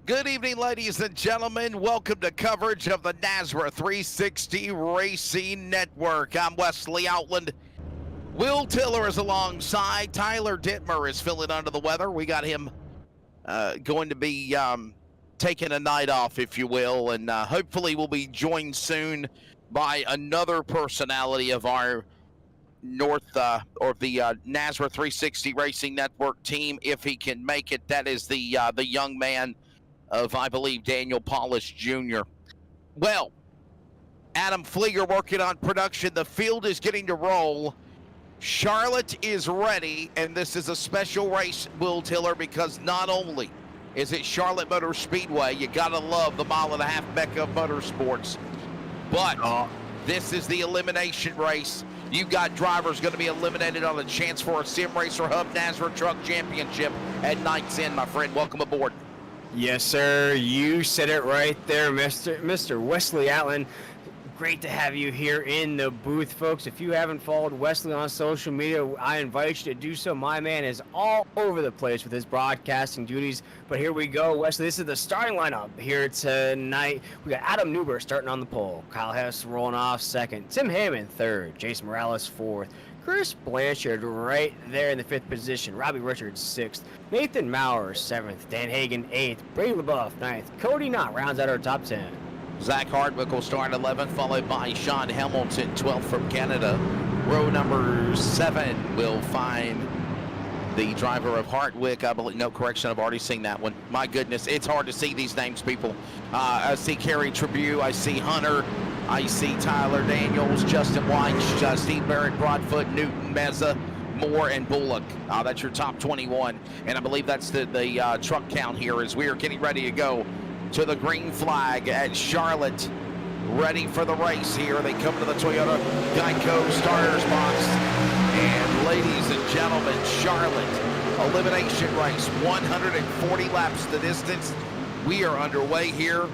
Good evening, ladies and gentlemen. Welcome to coverage of the NASRA 360 Racing Network. I'm Wesley Outland. Will Tiller is alongside. Tyler Dittmer is feeling under the weather. We got him going to be taking a night off, if you will, and hopefully we'll be joined soon by another personality of our NASRA 360 Racing Network team, if he can make it. That is the young man of, I believe, Daniel Polish Jr. Well, Adam Flieger working on production. The field is getting to roll. Charlotte is ready, and this is a special race, Will Tiller, because not only is it Charlotte Motor Speedway, you gotta love the mile-and-a-half mecca of motorsports, but this is the elimination race. You've got drivers going to be eliminated on a chance for a Sim Racer Hub NASRA Truck Championship at night's end, my friend. Welcome aboard. Yes, sir. You said it right there, Mr. Wesley Allen. Great to have you here in the booth, folks. If you haven't followed Wesley on social media, I invite you to do so. My man is all over the place with his broadcasting duties. But here we go, Wesley. This is the starting lineup here tonight. We got Adam Newberg starting on the pole. Kyle Hess rolling off second. Tim Hammond third. Jason Morales fourth. Chris Blanchard right there in the fifth position. Robbie Richards sixth. Nathan Maurer seventh. Dan Hagan eighth. Brady LaBeouf ninth. Cody Knott rounds out our top 10. Zach Hardwick will start 11th, followed by Sean Hamilton, 12th from Canada. Row number 7 will find the driver of Hardwick. I believe, no correction, I've already seen that one. My goodness, it's hard to see these names, people. I see Kerry Tribune, I see Hunter, I see Tyler Daniels, Justin White, Steve Barrett, Broadfoot, Newton, Meza, Moore, and Bullock. That's your top 21. And I believe that's the truck count here as we are getting ready to go to the green flag at Charlotte. Ready for the race here. They come to the Toyota Geico starters box. And ladies and gentlemen, Charlotte elimination race, 140 laps the distance. We are underway here,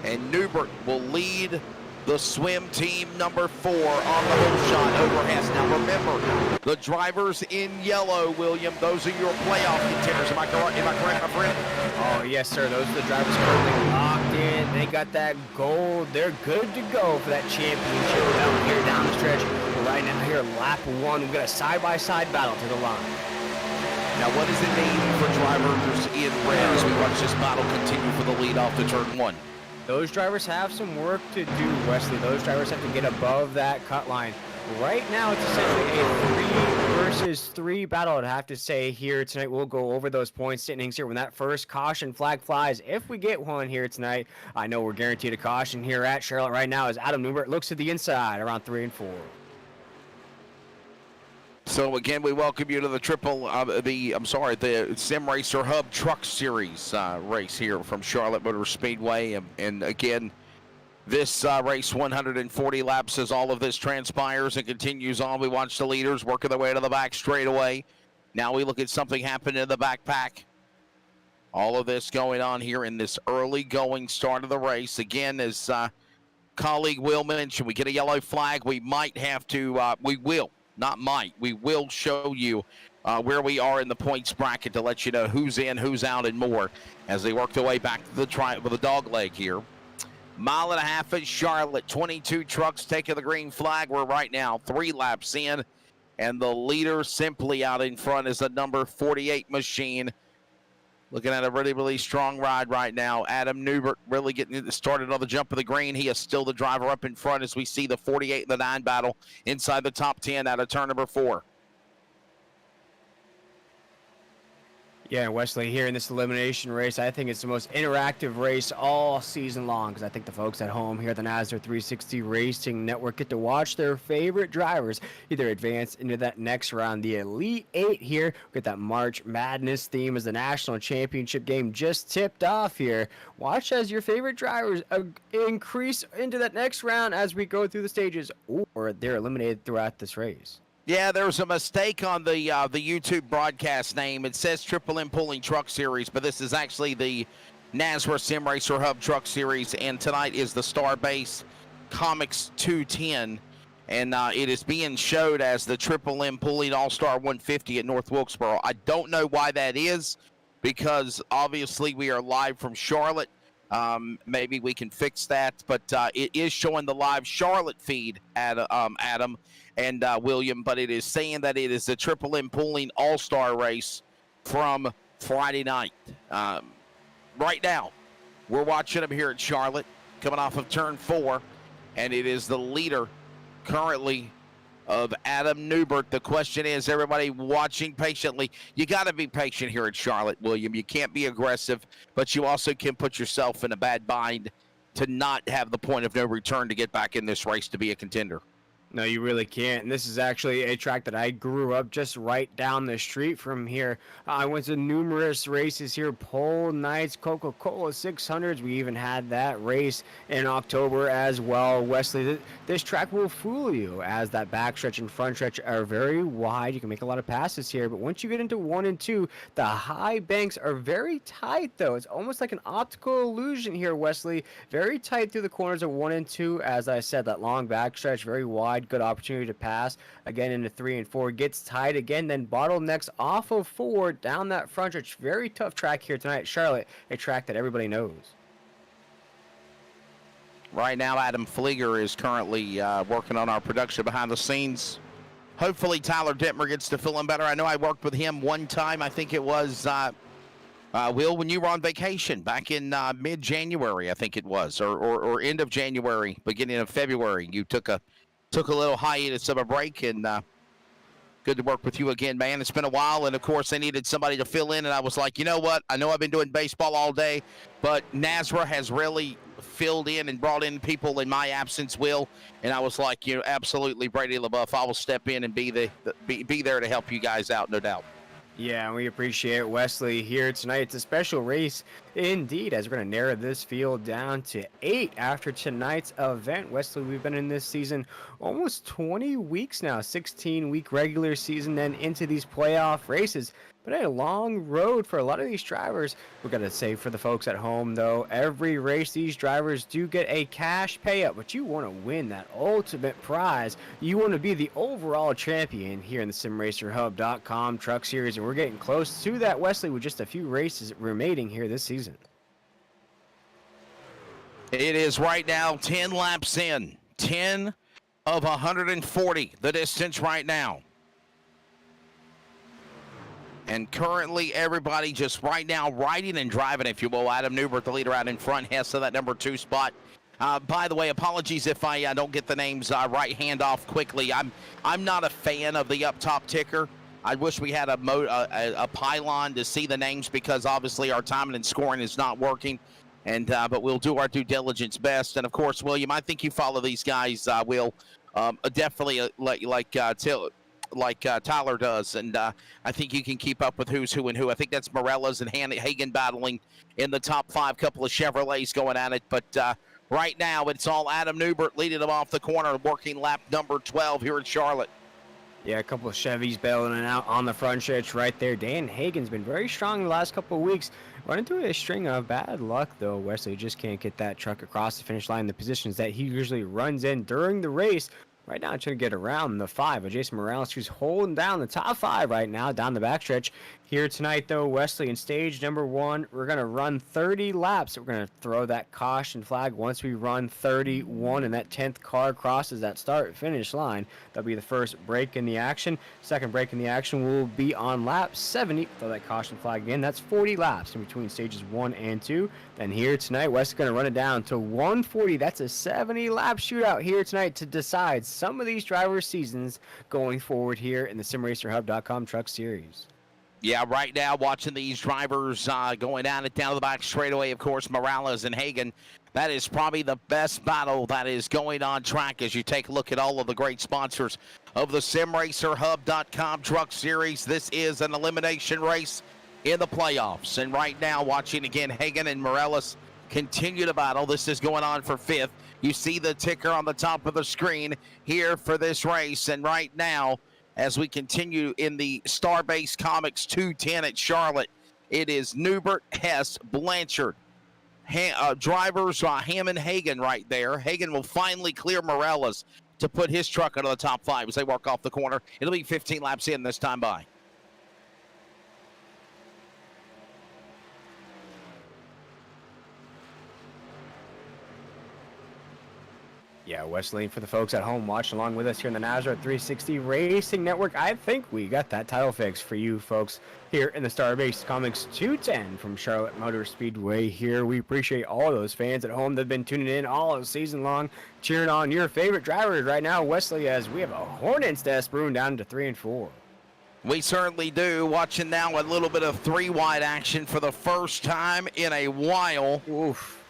and Newbert will lead the swim team number 4 on the whole shot over Hess. Now remember, the drivers in yellow, William, those are your playoff contenders. Am I correct, my friend? Oh, yes, sir. Those are the drivers currently locked in. They got that gold. They're good to go for that championship down here down the stretch. Right now here, lap 1, we've got a side-by-side battle to the line. Now, what does it mean for drivers in red as we watch this battle continue for the lead off to turn 1? Those drivers have some work to do, Wesley. Those drivers have to get above that cut line. Right now, it's essentially a 3 versus 3 battle, I'd have to say here tonight. We'll go over those point standings here when that first caution flag flies. If we get one here tonight, I know we're guaranteed a caution here at Charlotte right now as Adam Newbert looks to the inside around 3 and 4. So again, we welcome you to the Sim Racer Hub Truck Series race here from Charlotte Motor Speedway. And again, this race, 140 laps as all of this transpires and continues on. We watch the leaders working their way to the back straightaway. Now we look at something happening in the backpack. All of this going on here in this early going start of the race. Again, as colleague Will mentioned, we get a yellow flag. We might have to, we will show you where we are in the points bracket to let you know who's in, who's out, and more as they work their way back to the dog leg here. Mile and a half at Charlotte, 22 trucks taking the green flag. We're right now 3 laps in, and the leader simply out in front is the number 48 machine. Looking at a really, really strong ride right now. Adam Newbert really getting started on the jump of the green. He is still the driver up in front as we see the 48 and the 9 battle inside the top 10 out of turn number 4. Yeah, Wesley, here in this elimination race, I think it's the most interactive race all season long because I think the folks at home here at the NASRA 360 Racing Network get to watch their favorite drivers either advance into that next round. The Elite 8 here, we get that March Madness theme as the national championship game just tipped off here. Watch as your favorite drivers increase into that next round as we go through the stages, or they're eliminated throughout this race. Yeah, there was a mistake on the YouTube broadcast name. It says Triple M Pulling Truck Series, but this is actually the NASRA Sim Racer Hub Truck Series, and tonight is the StarBase Comics 210, and it is being showed as the Triple M Pulling All-Star 150 at North Wilkesboro. I don't know why that is. because obviously we are live from Charlotte. Maybe we can fix that, but it is showing the live Charlotte feed at Adam and William, but it is saying that it is the Triple M Pooling All-Star Race from Friday night. Right now, we're watching them here at Charlotte, coming off of turn 4, and it is the leader currently of Adam Newbert. The question is, everybody watching patiently, you got to be patient here at Charlotte, William. You can't be aggressive, but you also can put yourself in a bad bind to not have the point of no return to get back in this race to be a contender. No, you really can't. And this is actually a track that I grew up just right down the street from here. I went to numerous races here, pole nights, Coca-Cola 600s. We even had that race in October as well. Wesley, this track will fool you as that backstretch and front stretch are very wide. You can make a lot of passes here, but once you get into 1 and 2, the high banks are very tight, though. It's almost like an optical illusion here, Wesley. Very tight through the corners of 1 and 2. As I said, that long backstretch, very wide. Good opportunity to pass again into 3 and 4, gets tight again, then bottlenecks off of 4 down that front stretch. Very tough track here tonight at Charlotte, a track that everybody knows. Right now, Adam Flieger is currently working on our production behind the scenes. Hopefully Tyler Detmer gets to feeling better. I know I worked with him one time. I think it was Will, when you were on vacation back in mid-January, I think it was, or end of January, beginning of February. You took a little hiatus of a break, and good to work with you again, man. It's been a while, and of course, I needed somebody to fill in, and I was like, you know what? I know I've been doing baseball all day, but Nazra has really filled in and brought in people in my absence, Will, and I was like, you know, absolutely, Brady LaBeouf, I will step in and be there to help you guys out, no doubt. Yeah, we appreciate Wesley here tonight. It's a special race indeed, as we're going to narrow this field down to 8 after tonight's event. Wesley, we've been in this season almost 20 weeks now, 16-week regular season, then into these playoff races. But a long road for a lot of these drivers. We're going to say for the folks at home, though, every race these drivers do get a cash payout, but you want to win that ultimate prize. You want to be the overall champion here in the SimRacerHub.com Truck Series, and we're getting close to that, Wesley, with just a few races remaining here this season. It is right now 10 laps in, 10 of 140, the distance right now. And currently, everybody just right now riding and driving, if you will. Adam Newbert, the leader out in front, has to that number 2 spot. By the way, apologies if I don't get the names right hand off quickly. I'm not a fan of the up top ticker. I wish we had a pylon to see the names, because obviously our timing and scoring is not working. And but we'll do our due diligence best. And of course, William, I think you follow these guys. Will definitely like Tyler does, and I think you can keep up with who's who and who. I think that's Morellas and Hagen battling in the top 5, couple of Chevrolets going at it, but right now it's all Adam Newbert leading them off the corner, working lap number 12 here in Charlotte. Yeah, a couple of Chevys bailing out on the front stretch right there. Dan Hagen's been very strong the last couple of weeks. Run into a string of bad luck, though. Wesley just can't get that truck across the finish line. The positions that he usually runs in during the race. Right now, trying to get around the 5 of Jason Morales, who's holding down the top 5 right now, down the backstretch. Here tonight, though, Wesley, in stage number 1, we're going to run 30 laps. We're going to throw that caution flag once we run 31, and that 10th car crosses that start-finish line. That'll be the first break in the action. Second break in the action will be on lap 70. Throw that caution flag again. That's 40 laps in between stages 1 and 2. Then here tonight, Wesley's going to run it down to 140. That's a 70-lap shootout here tonight to decide some of these drivers' seasons going forward here in the SimRacerHub.com Truck Series. Yeah, right now watching these drivers going down to the back straightaway, of course, Morales and Hagen. That is probably the best battle that is going on track as you take a look at all of the great sponsors of the SimRacerHub.com Truck Series. This is an elimination race in the playoffs. And right now, watching again, Hagen and Morales continue to battle. This is going on for 5th. You see the ticker on the top of the screen here for this race. And right now, as we continue in the StarBase Comics 210 at Charlotte, it is Newbert, Hess, Blanchard, drivers Hammond, Hagen right there. Hagen will finally clear Morales to put his truck into the top 5 as they work off the corner. It'll be 15 laps in this time by. Yeah, Wesley, for the folks at home watching along with us here in the Nazareth 360 Racing Network, I think we got that title fix for you folks here in the StarBase Comics 210 from Charlotte Motor Speedway here. We appreciate all those fans at home that have been tuning in all season long, cheering on your favorite drivers right now, Wesley, as we have a Hornets nest brewing down to 3 and 4. We certainly do. Watching now a little bit of three-wide action for the first time in a while. Oof.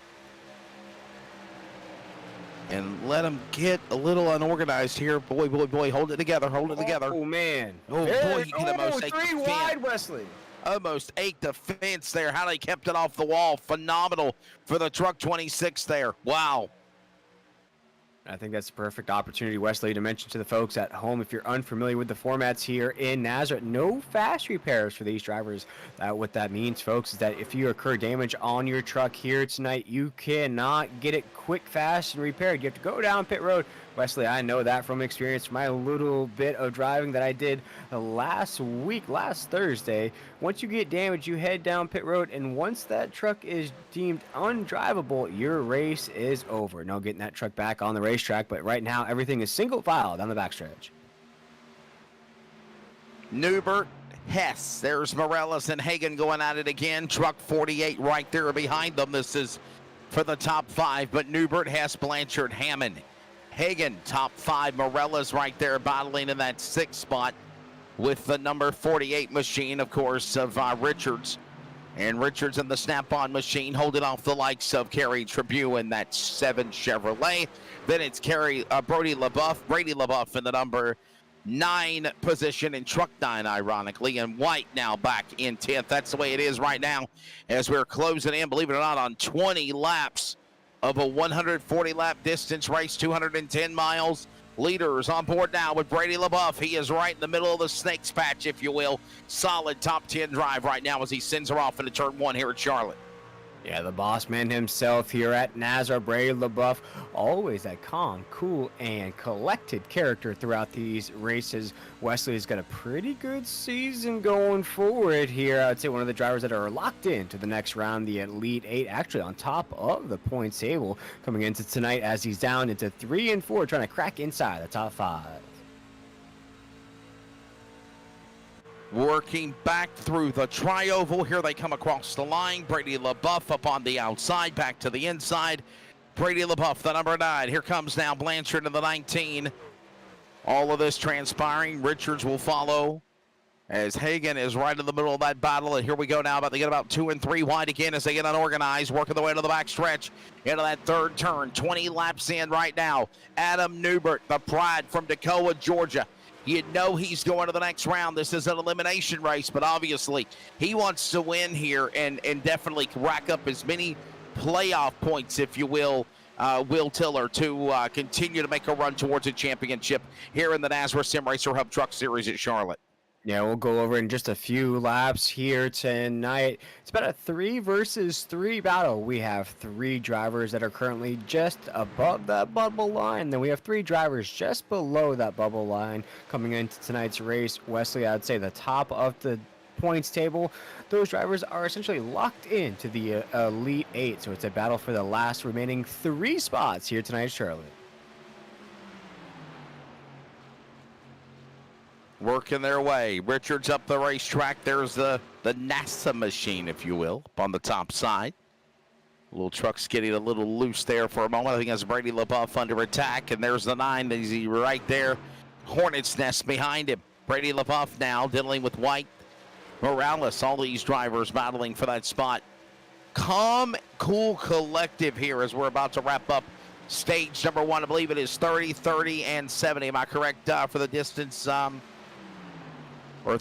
And let them get a little unorganized here. Boy, boy, boy, hold it together, hold it together. Oh, man. Oh, boy, he can almost three take the wide, fence. Wesley. Almost ate the fence there. How they kept it off the wall. Phenomenal for the truck 26 there. Wow. I think that's a perfect opportunity, Wesley, to mention to the folks at home, if you're unfamiliar with the formats here in Nazareth, no fast repairs for these drivers. What that means, folks, is that if you incur damage on your truck here tonight, you cannot get it quick, fast, and repaired. You have to go down pit road. Wesley, I know that from experience, my little bit of driving that I did last Thursday. Once you get damaged, you head down pit road, and once that truck is deemed undrivable, your race is over. No getting that truck back on the racetrack, but right now, everything is single file down the backstretch. Newbert, Hess, there's Morales and Hagan going at it again. Truck 48 right there behind them. This is for the top 5, but Newbert, Hess, Blanchard, Hammond, Hagan, top 5. Morales right there battling in that 6th spot with the number 48 machine, of course, of Richards. And Richards in the snap-on machine holding off the likes of Kerry Tribune in that 7 Chevrolet. Then it's Brady LaBeouf in the number 9 position in truck 9, ironically. And White now back in 10th. That's the way it is right now as we're closing in, believe it or not, on 20 laps of a 140-lap distance race, 210 miles. Leaders on board now with Brady LaBeouf. He is right in the middle of the snake's patch, if you will. Solid top 10 drive right now as he sends her off into turn 1 here at Charlotte. Yeah, the boss man himself here at Nazareth, Brady LaBeouf, always that calm, cool, and collected character throughout these races. Wesley's got a pretty good season going forward here. I'd say one of the drivers that are locked into the next round, the Elite 8, actually on top of the points table coming into tonight as he's down into 3 and 4, trying to crack inside the top 5. Working back through the tri-oval. Here they come across the line. Brady LaBeouf up on the outside, back to the inside. Brady LaBeouf, the number 9. Here comes now Blanchard in the 19. All of this transpiring. Richards will follow as Hagan is right in the middle of that battle. And here we go now. They get about 2 and 3 wide again as they get unorganized, working their way to the back stretch into that 3rd turn. 20 laps in right now. Adam Newbert, the pride from Toccoa, Georgia. You know he's going to the next round. This is an elimination race, but obviously he wants to win here and definitely rack up as many playoff points, if you will Tiller, to continue to make a run towards a championship here in the Nazareth Sim Racer Hub Truck Series at Charlotte. Yeah, we'll go over in just a few laps here tonight. It's about a 3 versus 3 battle. We have 3 drivers that are currently just above that bubble line. Then we have 3 drivers just below that bubble line coming into tonight's race. Wesley, I'd say the top of the points table, those drivers are essentially locked into the Elite 8. So it's a battle for the last remaining 3 spots here tonight, Charlotte. Working their way. Richards up the racetrack. There's the NASA machine, if you will, up on the top side. Little truck's getting a little loose there for a moment. I think that's Brady LaBeouf under attack. And there's the 9. He's right there. Hornet's nest behind him. Brady LaBeouf now dealing with White. Morales, all these drivers battling for that spot. Calm, cool collective here as we're about to wrap up stage number 1. I believe it is 30, 30, and 70. Am I correct for the distance? Or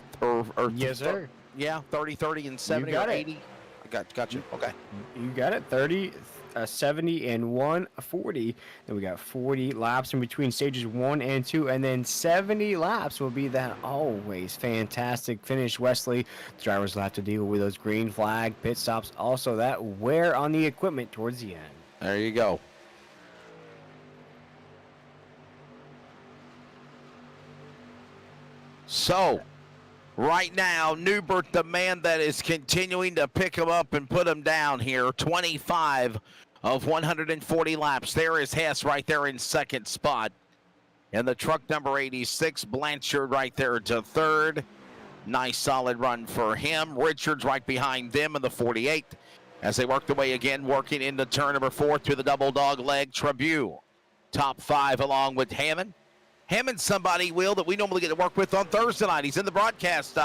yes, sir. Yeah, 30, 30, and 70 or 80. Got you. Okay. You got it. 30, 70, and 140. Then we got 40 laps in between stages 1 and 2, and then 70 laps will be that always fantastic finish. Wesley, the drivers will have to deal with those green flag pit stops. Also, that wear on the equipment towards the end. There you go. So, right now, Newbert, the man that is continuing to pick him up and put him down here, 25 of 140 laps. There is Hess right there in second spot. And the truck number 86, Blanchard right there to third. Nice solid run for him. Richards right behind them in the 48 as they work their way again, working into turn number 4 through the double dog leg. Trabue, top 5 along with Hammond. Hammond's somebody, Will, that we normally get to work with on Thursday night. He's in the broadcast,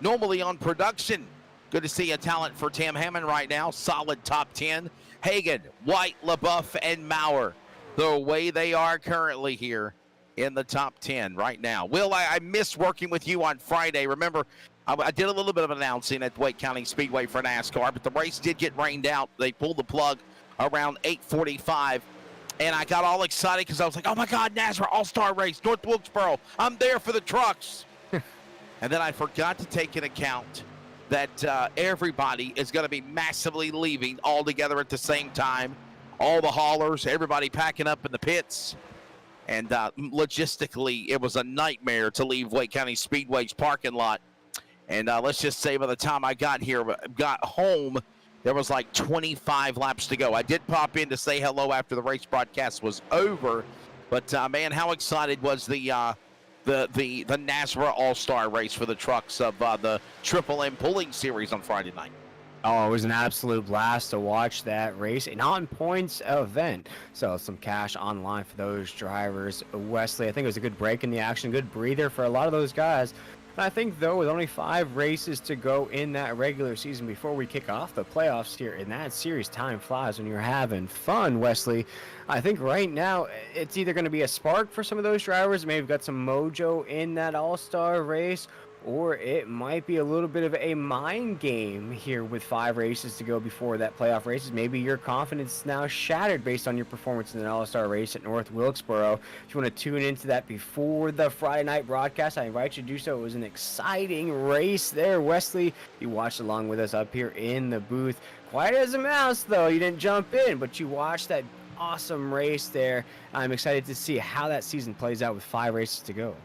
normally on production. Good to see a talent for Tim Hammond right now. Solid top 10. Hagan, White, LaBeouf, and Maurer, the way they are currently here in the top 10 right now. Will, I missed working with you on Friday. Remember, I did a little bit of announcing at Wake County Speedway for NASCAR, but the race did get rained out. They pulled the plug around 8:45, and I got all excited because I was like, oh, my God, NASCAR All-Star Race, North Wilkesboro. I'm there for the trucks. And then I forgot to take into account that everybody is going to be massively leaving all together at the same time. All the haulers, everybody packing up in the pits. And logistically, it was a nightmare to leave Wake County Speedway's parking lot. And let's just say by the time I got home, there was like 25 laps to go. I did pop in to say hello after the race broadcast was over. But, man, how excited was the NASCAR All-Star Race for the trucks of the Triple M Pulling Series on Friday night. Oh, it was an absolute blast to watch that race, an on-points event. So some cash online for those drivers. Wesley, I think it was a good break in the action, good breather for a lot of those guys. And I think, though, with only 5 races to go in that regular season before we kick off the playoffs here in that series, time flies when you're having fun, Wesley. I think right now it's either going to be a spark for some of those drivers, maybe got some mojo in that all-star race, or it might be a little bit of a mind game here with 5 races to go before that playoff races. Maybe your confidence is now shattered based on your performance in an all-star race at North Wilkesboro. If you want to tune into that before the Friday night broadcast, I invite you to do so. It was an exciting race there, Wesley. You watched along with us up here in the booth. Quiet as a mouse, though. You didn't jump in, but you watched that awesome race there. I'm excited to see how that season plays out with 5 races to go.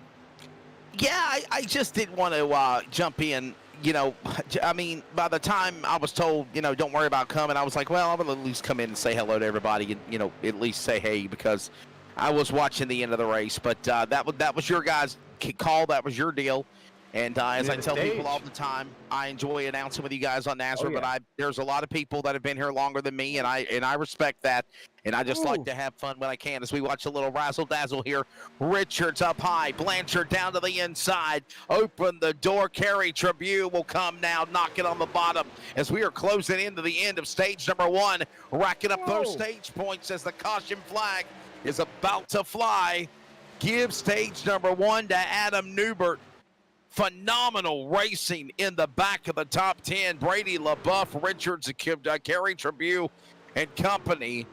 Yeah, I just didn't want to jump in. You know, I mean, by the time I was told, you know, don't worry about coming, I was like, well, I'm going to at least come in and say hello to everybody and, you know, at least say hey, because I was watching the end of the race. But that was your guys' call. That was your deal. And as I tell people all the time, I enjoy announcing with you guys on NASCAR, but there's a lot of people that have been here longer than me, and I respect that. And I just like to have fun when I can as we watch a little razzle-dazzle here. Richards up high, Blanchard down to the inside. Open the door. Kerry Trabue will come now, knock it on the bottom as we are closing into the end of stage number 1, racking up those stage points as the caution flag is about to fly. Give stage number 1 to Adam Newbert. Phenomenal racing in the back of the top 10. Brady LaBeouf, Richards, Kerry Trabue, and company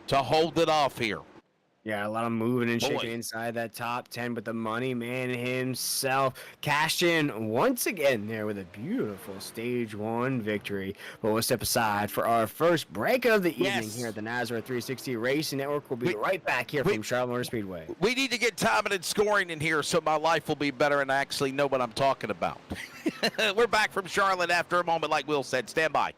to hold it off here. Yeah, a lot of moving and shaking inside that top 10, but the money man himself cashed in once again there with a beautiful stage 1 victory. But we'll step aside for our first break of the evening here at the NASCAR 360 Racing Network. We'll be right back here from Charlotte Motor Speedway. We need to get timing and scoring in here so my life will be better and I actually know what I'm talking about. We're back from Charlotte after a moment, like Will said. Stand by.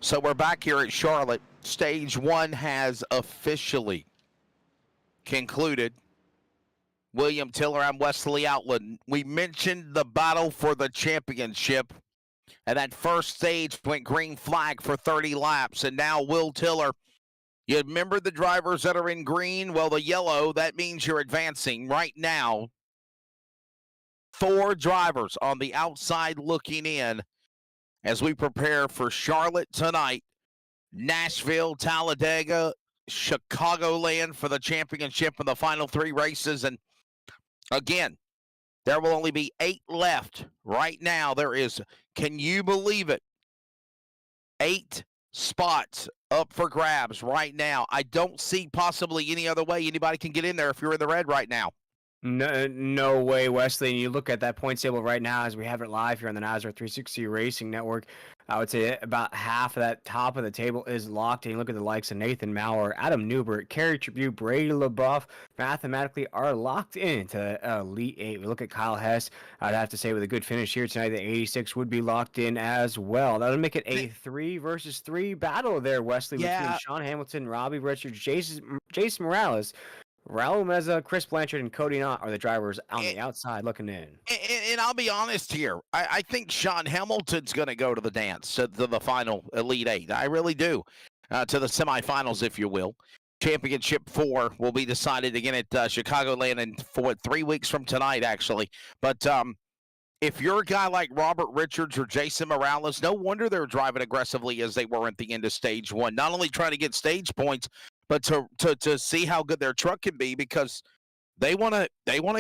So we're back here at Charlotte. Stage 1 has officially concluded. William Tiller and Wesley Outland. We mentioned the battle for the championship, and that first stage went green flag for 30 laps, and now Will Tiller. You remember the drivers that are in green? Well, the yellow, that means you're advancing. Right now, 4 drivers on the outside looking in as we prepare for Charlotte tonight, Nashville, Talladega, Chicagoland for the championship in the final 3 races. And again, there will only be 8 left. Right now, there is, can you believe it, 8 spots up for grabs right now. I don't see possibly any other way anybody can get in there if you're in the red right now. No way, Wesley. And you look at that points table right now as we have it live here on the NASCAR 360 Racing Network. I would say about half of that top of the table is locked. And you look at the likes of Nathan Maurer, Adam Newbert, Kerry Tribute, Brady LaBeouf, mathematically are locked into the Elite 8. We look at Kyle Hess. I'd have to say with a good finish here tonight, the 86 would be locked in as well. That would make it a 3 versus 3 battle there, Wesley, between Sean Hamilton, Robbie Richards, Jason Morales, Raul Meza, Chris Blanchard, and Cody Knott are the drivers on the outside looking in. And I'll be honest here. I think Sean Hamilton's going to go to the dance, to the final Elite 8. I really do. To the semifinals, if you will. Championship 4 will be decided again at Chicagoland in 3 weeks from tonight, actually. But if you're a guy like Robert Richards or Jason Morales, no wonder they're driving aggressively as they were at the end of stage 1. Not only trying to get stage points, but to see how good their truck can be, because they want to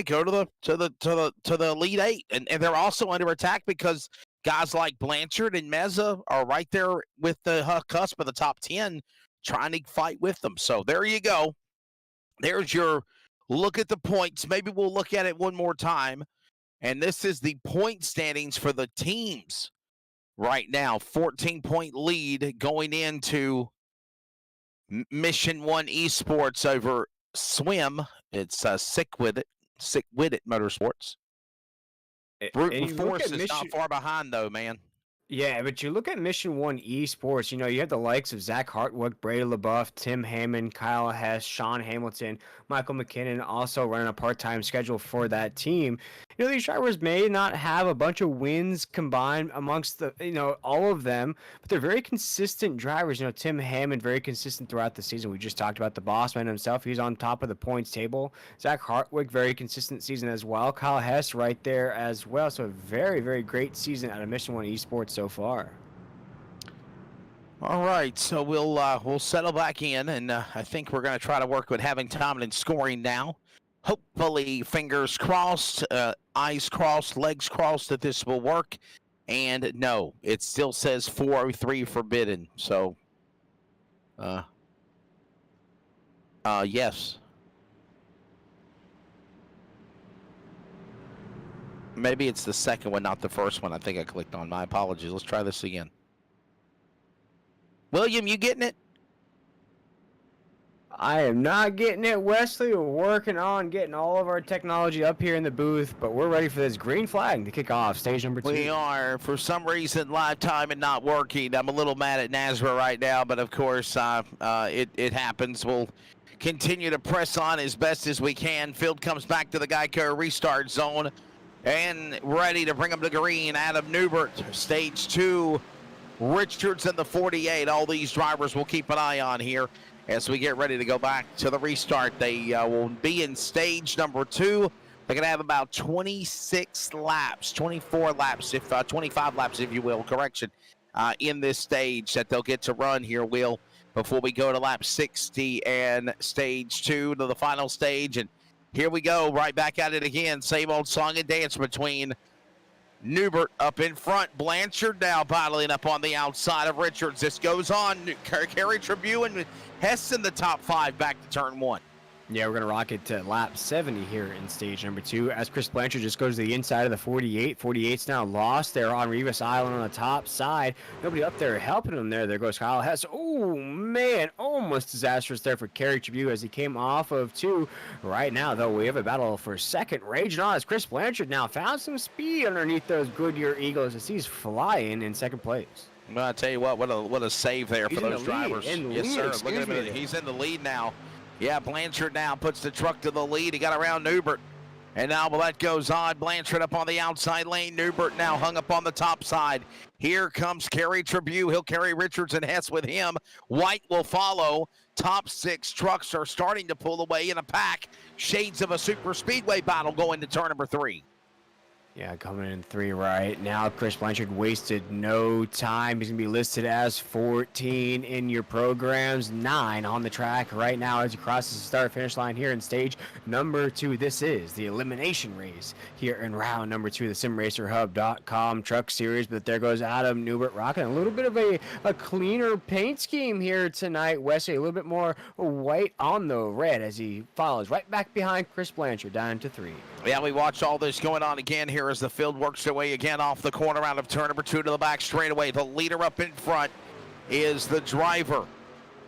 go to the Elite 8, and they're also under attack because guys like Blanchard and Meza are right there with the cusp of the top 10, trying to fight with them. So there you go. There's your look at the points. Maybe we'll look at it one more time, and this is the point standings for the teams right now. 14-point lead going into Mission 1 Esports over Swim. It's Sick With It Motorsports. Brute Force is not far behind, though, man. Yeah, but you look at Mission 1 Esports, you have the likes of Zach Hartwick, Brady LaBeouf, Tim Hammond, Kyle Hess, Sean Hamilton, Michael McKinnon also running a part-time schedule for that team. These drivers may not have a bunch of wins combined amongst all of them, but they're very consistent drivers. Tim Hammond, very consistent throughout the season. We just talked about the boss man himself. He's on top of the points table. Zach Hartwick, very consistent season as well. Kyle Hess right there as well. So a very, very great season out of Mission 1 Esports so far. All right, so we'll settle back in, and I think we're going to try to work with having Tomlin scoring now. Hopefully, fingers crossed, eyes crossed, legs crossed that this will work. And no, it still says 403 forbidden. So, yes. Maybe it's the second one, not the first one. I think I clicked on. My apologies. Let's try this again. William, you getting it? I am not getting it, Wesley. We're working on getting all of our technology up here in the booth, but we're ready for this green flag to kick off stage number 2. We are. For some reason, live time and not working. I'm a little mad at NASCAR right now, but of course, it happens. We'll continue to press on as best as we can. Field comes back to the Geico restart zone and ready to bring him to green. Adam Newbert, stage 2. Richards in the 48. All these drivers will keep an eye on here as we get ready to go back to the restart. They will be in stage number 2. They're going to have about 26 laps, 24 laps, 25 laps, if you will, correction, in this stage that they'll get to run here, Will, before we go to lap 60 and stage 2 to the final stage. And here we go, right back at it again. Same old song and dance between Newbert up in front. Blanchard now battling up on the outside of Richards. This goes on. Kerry Tribune and Hess in the top 5 back to turn 1. Yeah, we're going to rock it to lap 70 here in stage number 2 as Chris Blanchard just goes to the inside of the 48. 48's now lost there on Rivas Island on the top side. Nobody up there helping him there. There goes Kyle Hess. Oh, man, almost disastrous there for Kerry Tribune as he came off of 2. Right now, though, we have a battle for second. Raging on as Chris Blanchard now found some speed underneath those Goodyear Eagles as he's flying in second place. Well, I tell you what a save there He's for in those the lead, drivers. in the Yes, lead, sir. Look excuse at him. me. He's in the lead now. Yeah, Blanchard now puts the truck to the lead. He got around Newbert. And now that goes on. Blanchard up on the outside lane. Newbert now hung up on the top side. Here comes Kerry Tribune. He'll carry Richards and Hess with him. White will follow. Top 6 trucks are starting to pull away in a pack. Shades of a super speedway battle going to turn number 3. Yeah, coming in 3 right now. Chris Blanchard wasted no time. He's going to be listed as 14 in your programs, 9 on the track right now as he crosses the start-finish line here in stage number 2. This is the elimination race here in round number 2 of the SimRacerHub.com Truck Series. But there goes Adam Newbert rocking a little bit of a cleaner paint scheme here tonight. Wesley, a little bit more white on the red as he follows right back behind Chris Blanchard down to 3. Yeah, we watch all this going on again here as the field works their way again off the corner out of turn number 2 to the back straightaway. The leader up in front is the driver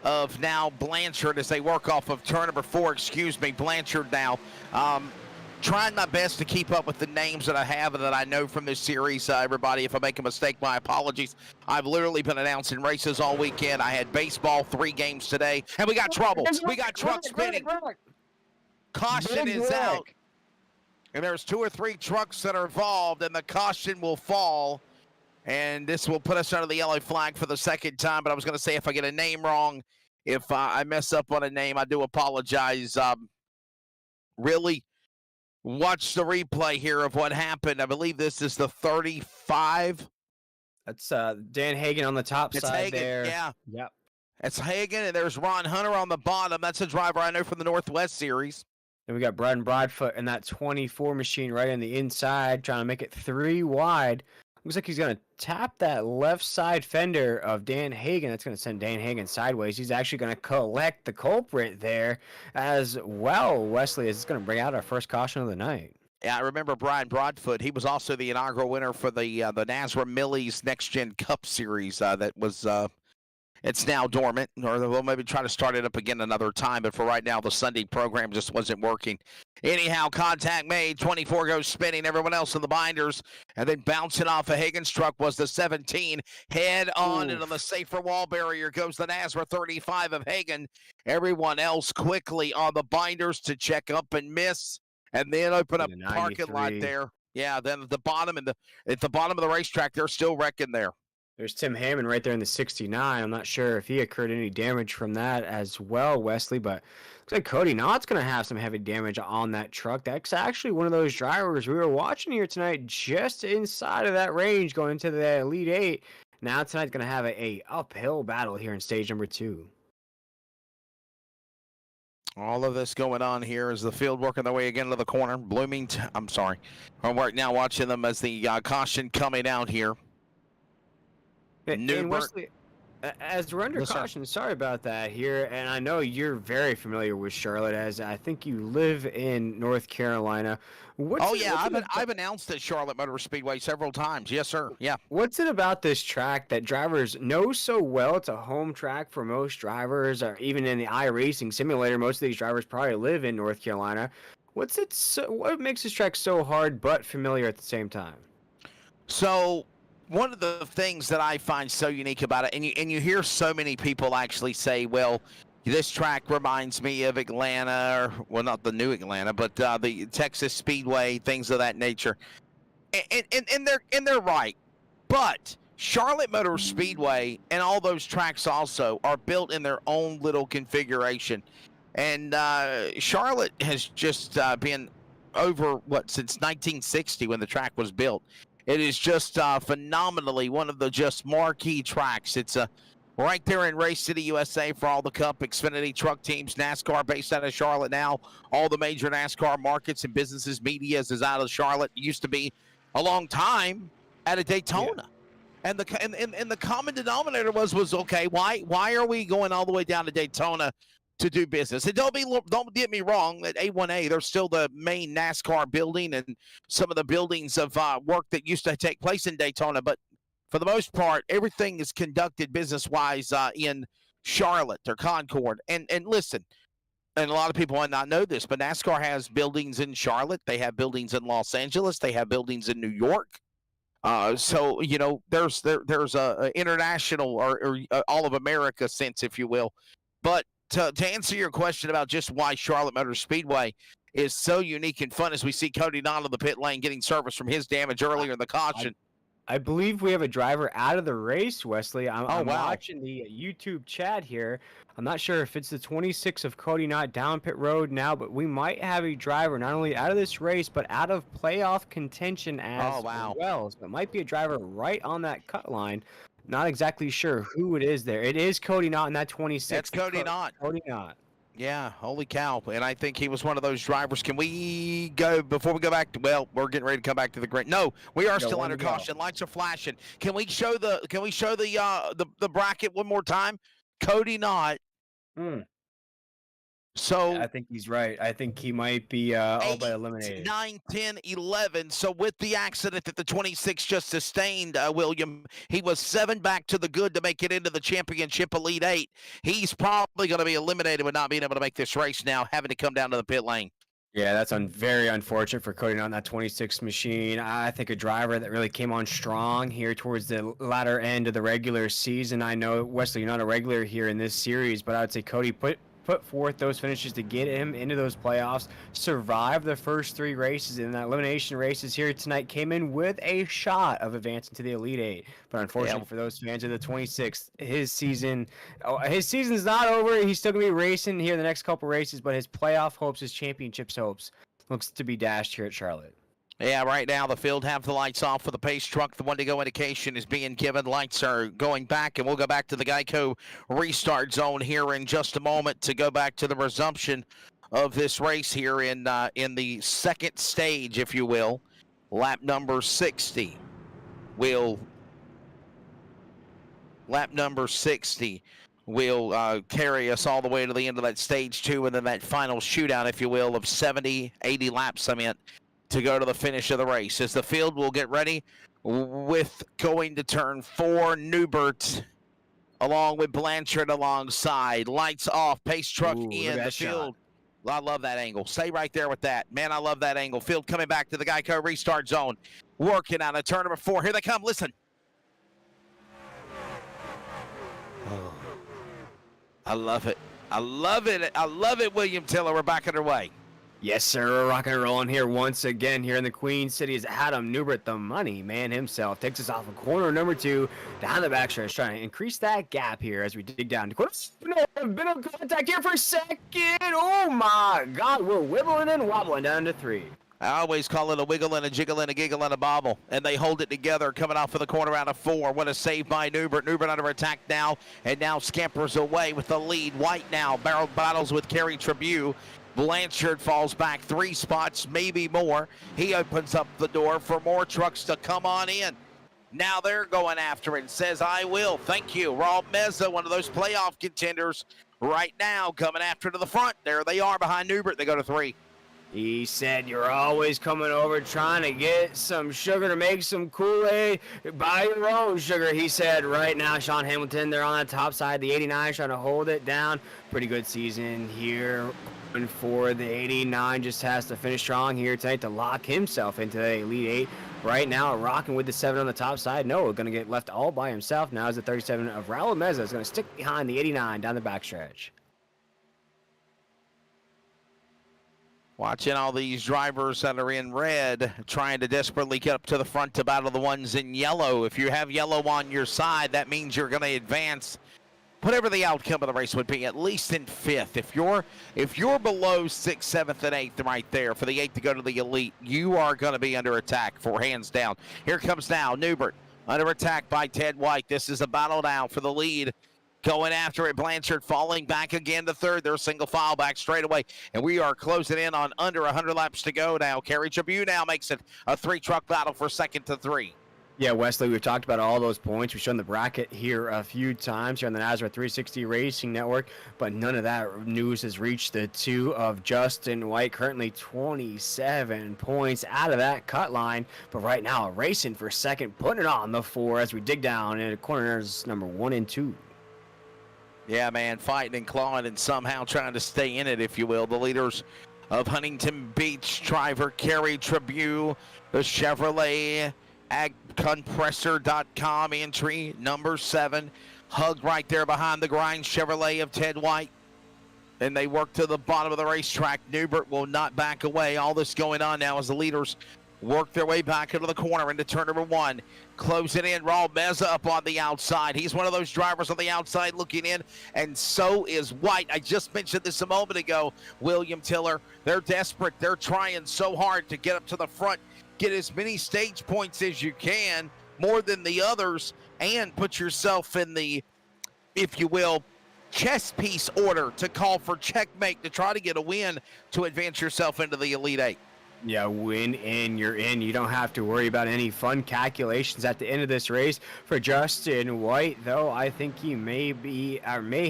of now Blanchard as they work off of turn number 4, Blanchard now. Trying my best to keep up with the names that I have and that I know from this series. Everybody, if I make a mistake, my apologies. I've literally been announcing races all weekend. I had baseball 3 games today, and we got trouble. We got trucks spinning. Caution is out. And there's 2 or 3 trucks that are involved, and the caution will fall. And this will put us under the yellow flag for the second time. But I was going to say, if I get a name wrong, if I mess up on a name, I do apologize. Really watch the replay here of what happened. I believe this is the 35. That's Dan Hagen on the top It's side Hagen, there. yeah. Yep. It's Hagen, and there's Ron Hunter on the bottom. That's a driver I know from the Northwest Series. Then we got Braden Broadfoot and that 24 machine right on the inside, trying to make it 3 wide. Looks like he's going to tap that left side fender of Dan Hagen. That's going to send Dan Hagen sideways. He's actually going to collect the culprit there as well, Wesley, is going to bring out our first caution of the night. Yeah, I remember Brian Broadfoot. He was also the inaugural winner for the Nazra Millie's Next Gen Cup Series that was it's now dormant, or we'll maybe try to start it up again another time, but for right now, the Sunday program just wasn't working. Anyhow, contact made, 24 goes spinning, everyone else in the binders, and then bouncing off of Hagen's truck was the 17. Head on into the safer wall barrier goes the Nazra 35 of Hagen. Everyone else quickly on the binders to check up and miss, and then open up parking lot there. Yeah, then at the bottom of the racetrack, they're still wrecking there. There's Tim Hammond right there in the 69. I'm not sure if he incurred any damage from that as well, Wesley, but looks like Cody Knott's going to have some heavy damage on that truck. That's actually one of those drivers we were watching here tonight just inside of that range going into the Elite 8. Now tonight's going to have a uphill battle here in stage number 2. All of this going on here is the field working their way again to the corner. I'm sorry. I'm right now watching them as the caution coming out here. And Wesley, as we're under caution, sorry about that here, and I know you're very familiar with Charlotte, as I think you live in North Carolina. I've announced at Charlotte Motor Speedway several times. Yes, sir. Yeah. What's it about this track that drivers know so well? It's a home track for most drivers, or even in the iRacing simulator, most of these drivers probably live in North Carolina. What makes this track so hard but familiar at the same time? So, one of the things that I find so unique about it, and you hear so many people actually say, well, this track reminds me of Atlanta, or, well, not the new Atlanta, but the Texas Speedway, things of that nature. And they're right. But Charlotte Motor Speedway and all those tracks also are built in their own little configuration. And Charlotte has just been over, since 1960 when the track was built. It is just phenomenally one of the just marquee tracks. It's right there in Race City, USA for all the Cup, Xfinity truck teams, NASCAR based out of Charlotte now. All the major NASCAR markets and businesses, media is out of Charlotte. It used to be a long time at a Daytona. Yeah. And the common denominator was okay, why are we going all the way down to Daytona to do business? And don't get me wrong, at A1A, there's still the main NASCAR building and some of the buildings of work that used to take place in Daytona. But for the most part, everything is conducted business-wise in Charlotte or Concord. And listen, and a lot of people might not know this, but NASCAR has buildings in Charlotte. They have buildings in Los Angeles. They have buildings in New York. So there's a international or all of America sense, if you will. But to answer your question about just why Charlotte Motor Speedway is so unique and fun, as we see Cody Nott on the pit lane getting service from his damage earlier in the caution. I believe we have a driver out of the race, Wesley. I'm wow. watching the YouTube chat here. I'm not sure if it's the 26 of Cody Nott down pit road now, but we might have a driver not only out of this race, but out of playoff contention as well. So it might be a driver right on that cut line. Not exactly sure who it is there. It is Cody Nott in that 26. That's Cody Nott. Cody Nott. Yeah, holy cow. And I think he was one of those drivers. Can we go, before we go back to, well, we're getting ready to come back to the green. No, we are still under caution. Lights are flashing. Can we show the bracket one more time? Cody Nott. So I think he's right. I think he might be all but eliminated. 9, 10, 11. So with the accident that the 26 just sustained, William, he was 7 back to the good to make it into the championship Elite 8. He's probably going to be eliminated with not being able to make this race now, having to come down to the pit lane. Yeah, that's very unfortunate for Cody Nott on that 26 machine. I think a driver that really came on strong here towards the latter end of the regular season. I know, Wesley, you're not a regular here in this series, but I would say Cody put forth those finishes to get him into those playoffs, survive the first 3 races, and the elimination races here tonight came in with a shot of advancing to the Elite 8. But unfortunately for those fans of the 26th, his season's not over. He's still going to be racing here the next couple races, but his playoff hopes, his championships hopes, looks to be dashed here at Charlotte. Yeah, right now the field have the lights off for the pace truck. The one-to-go indication is being given. Lights are going back, and we'll go back to the Geico restart zone here in just a moment to go back to the resumption of this race here in the second stage, if you will. Lap number 60 will carry us all the way to the end of that stage 2, and then that final shootout, if you will, of 70, 80 laps, to go to the finish of the race. As the field will get ready with going to turn 4, Newbert along with Blanchard alongside. Lights off, pace truck in the field. I love that angle. Stay right there with that. Man, I love that angle. Field coming back to the Geico restart zone. Working on a turn number 4. Here they come. Listen. Oh, I love it. I love it. I love it, William Tiller. We're back underway. Yes, sir. We're rocking and rolling here once again here in the Queen City as Adam Newbert, the money man himself, takes us off of corner number 2 down the backstretch, trying to increase that gap here as we dig down to corner. I've been in contact here for a second. Oh my God, we're wibbling and wobbling down to 3. I always call it a wiggle and a jiggle and a giggle and a bobble, and they hold it together coming off of the corner out of 4. What a save by Newbert. Newbert under attack now, and now scampers away with the lead. White now barrel battles with Kerry Tribune. Blanchard falls back 3 spots, maybe more. He opens up the door for more trucks to come on in. Now they're going after it and says, I will. Thank you. Rob Meza, one of those playoff contenders right now, coming after to the front. There they are behind Newbert. They go to 3. He said, you're always coming over trying to get some sugar to make some Kool-Aid. Buy your own sugar, he said. Right now, Sean Hamilton, they're on the top side. The 89 trying to hold it down. Pretty good season here for the 89. Just has to finish strong here tonight to lock himself into the Elite 8. Right now, rocking with the 7 on the top side. Noah going to get left all by himself. Now is the 37 of Raul Meza is going to stick behind the 89 down the backstretch. Watching all these drivers that are in red trying to desperately get up to the front to battle the ones in yellow. If you have yellow on your side, that means you're going to advance. Whatever the outcome of the race would be, at least in 5th. If you're below 6th, 7th, and 8th right there for the 8th to go to the Elite, you are going to be under attack for hands down. Here comes now Newbert under attack by Ted White. This is a battle now for the lead. Going after it, Blanchard falling back again to 3rd. They're single file back straight away, and we are closing in on under 100 laps to go now. Kerry Tribune now makes it a 3-truck battle for 2nd to 3. Yeah, Wesley, we've talked about all those points. We've shown the bracket here a few times here on the NASCAR 360 Racing Network, but none of that news has reached the 2 of Justin White, currently 27 points out of that cut line, but right now racing for 2nd, putting it on the 4 as we dig down into corners number 1 and 2. Yeah, man, fighting and clawing and somehow trying to stay in it, if you will. The leaders of Huntington Beach driver Kerry Tribune, the Chevrolet agcompressor.com, entry number 7. Hugged right there behind the grind, Chevrolet of Ted White. And they work to the bottom of the racetrack. Newbert will not back away. All this going on now as the leaders work their way back into the corner into turn number 1. Closing in, Raul Meza up on the outside. He's one of those drivers on the outside looking in, and so is White. I just mentioned this a moment ago, William Tiller. They're desperate. They're trying so hard to get up to the front, get as many stage points as you can, more than the others, and put yourself in the, if you will, chess piece order to call for checkmate to try to get a win to advance yourself into the Elite 8. Yeah, win in, you're in. You don't have to worry about any fun calculations at the end of this race. For Justin White, though, I think he may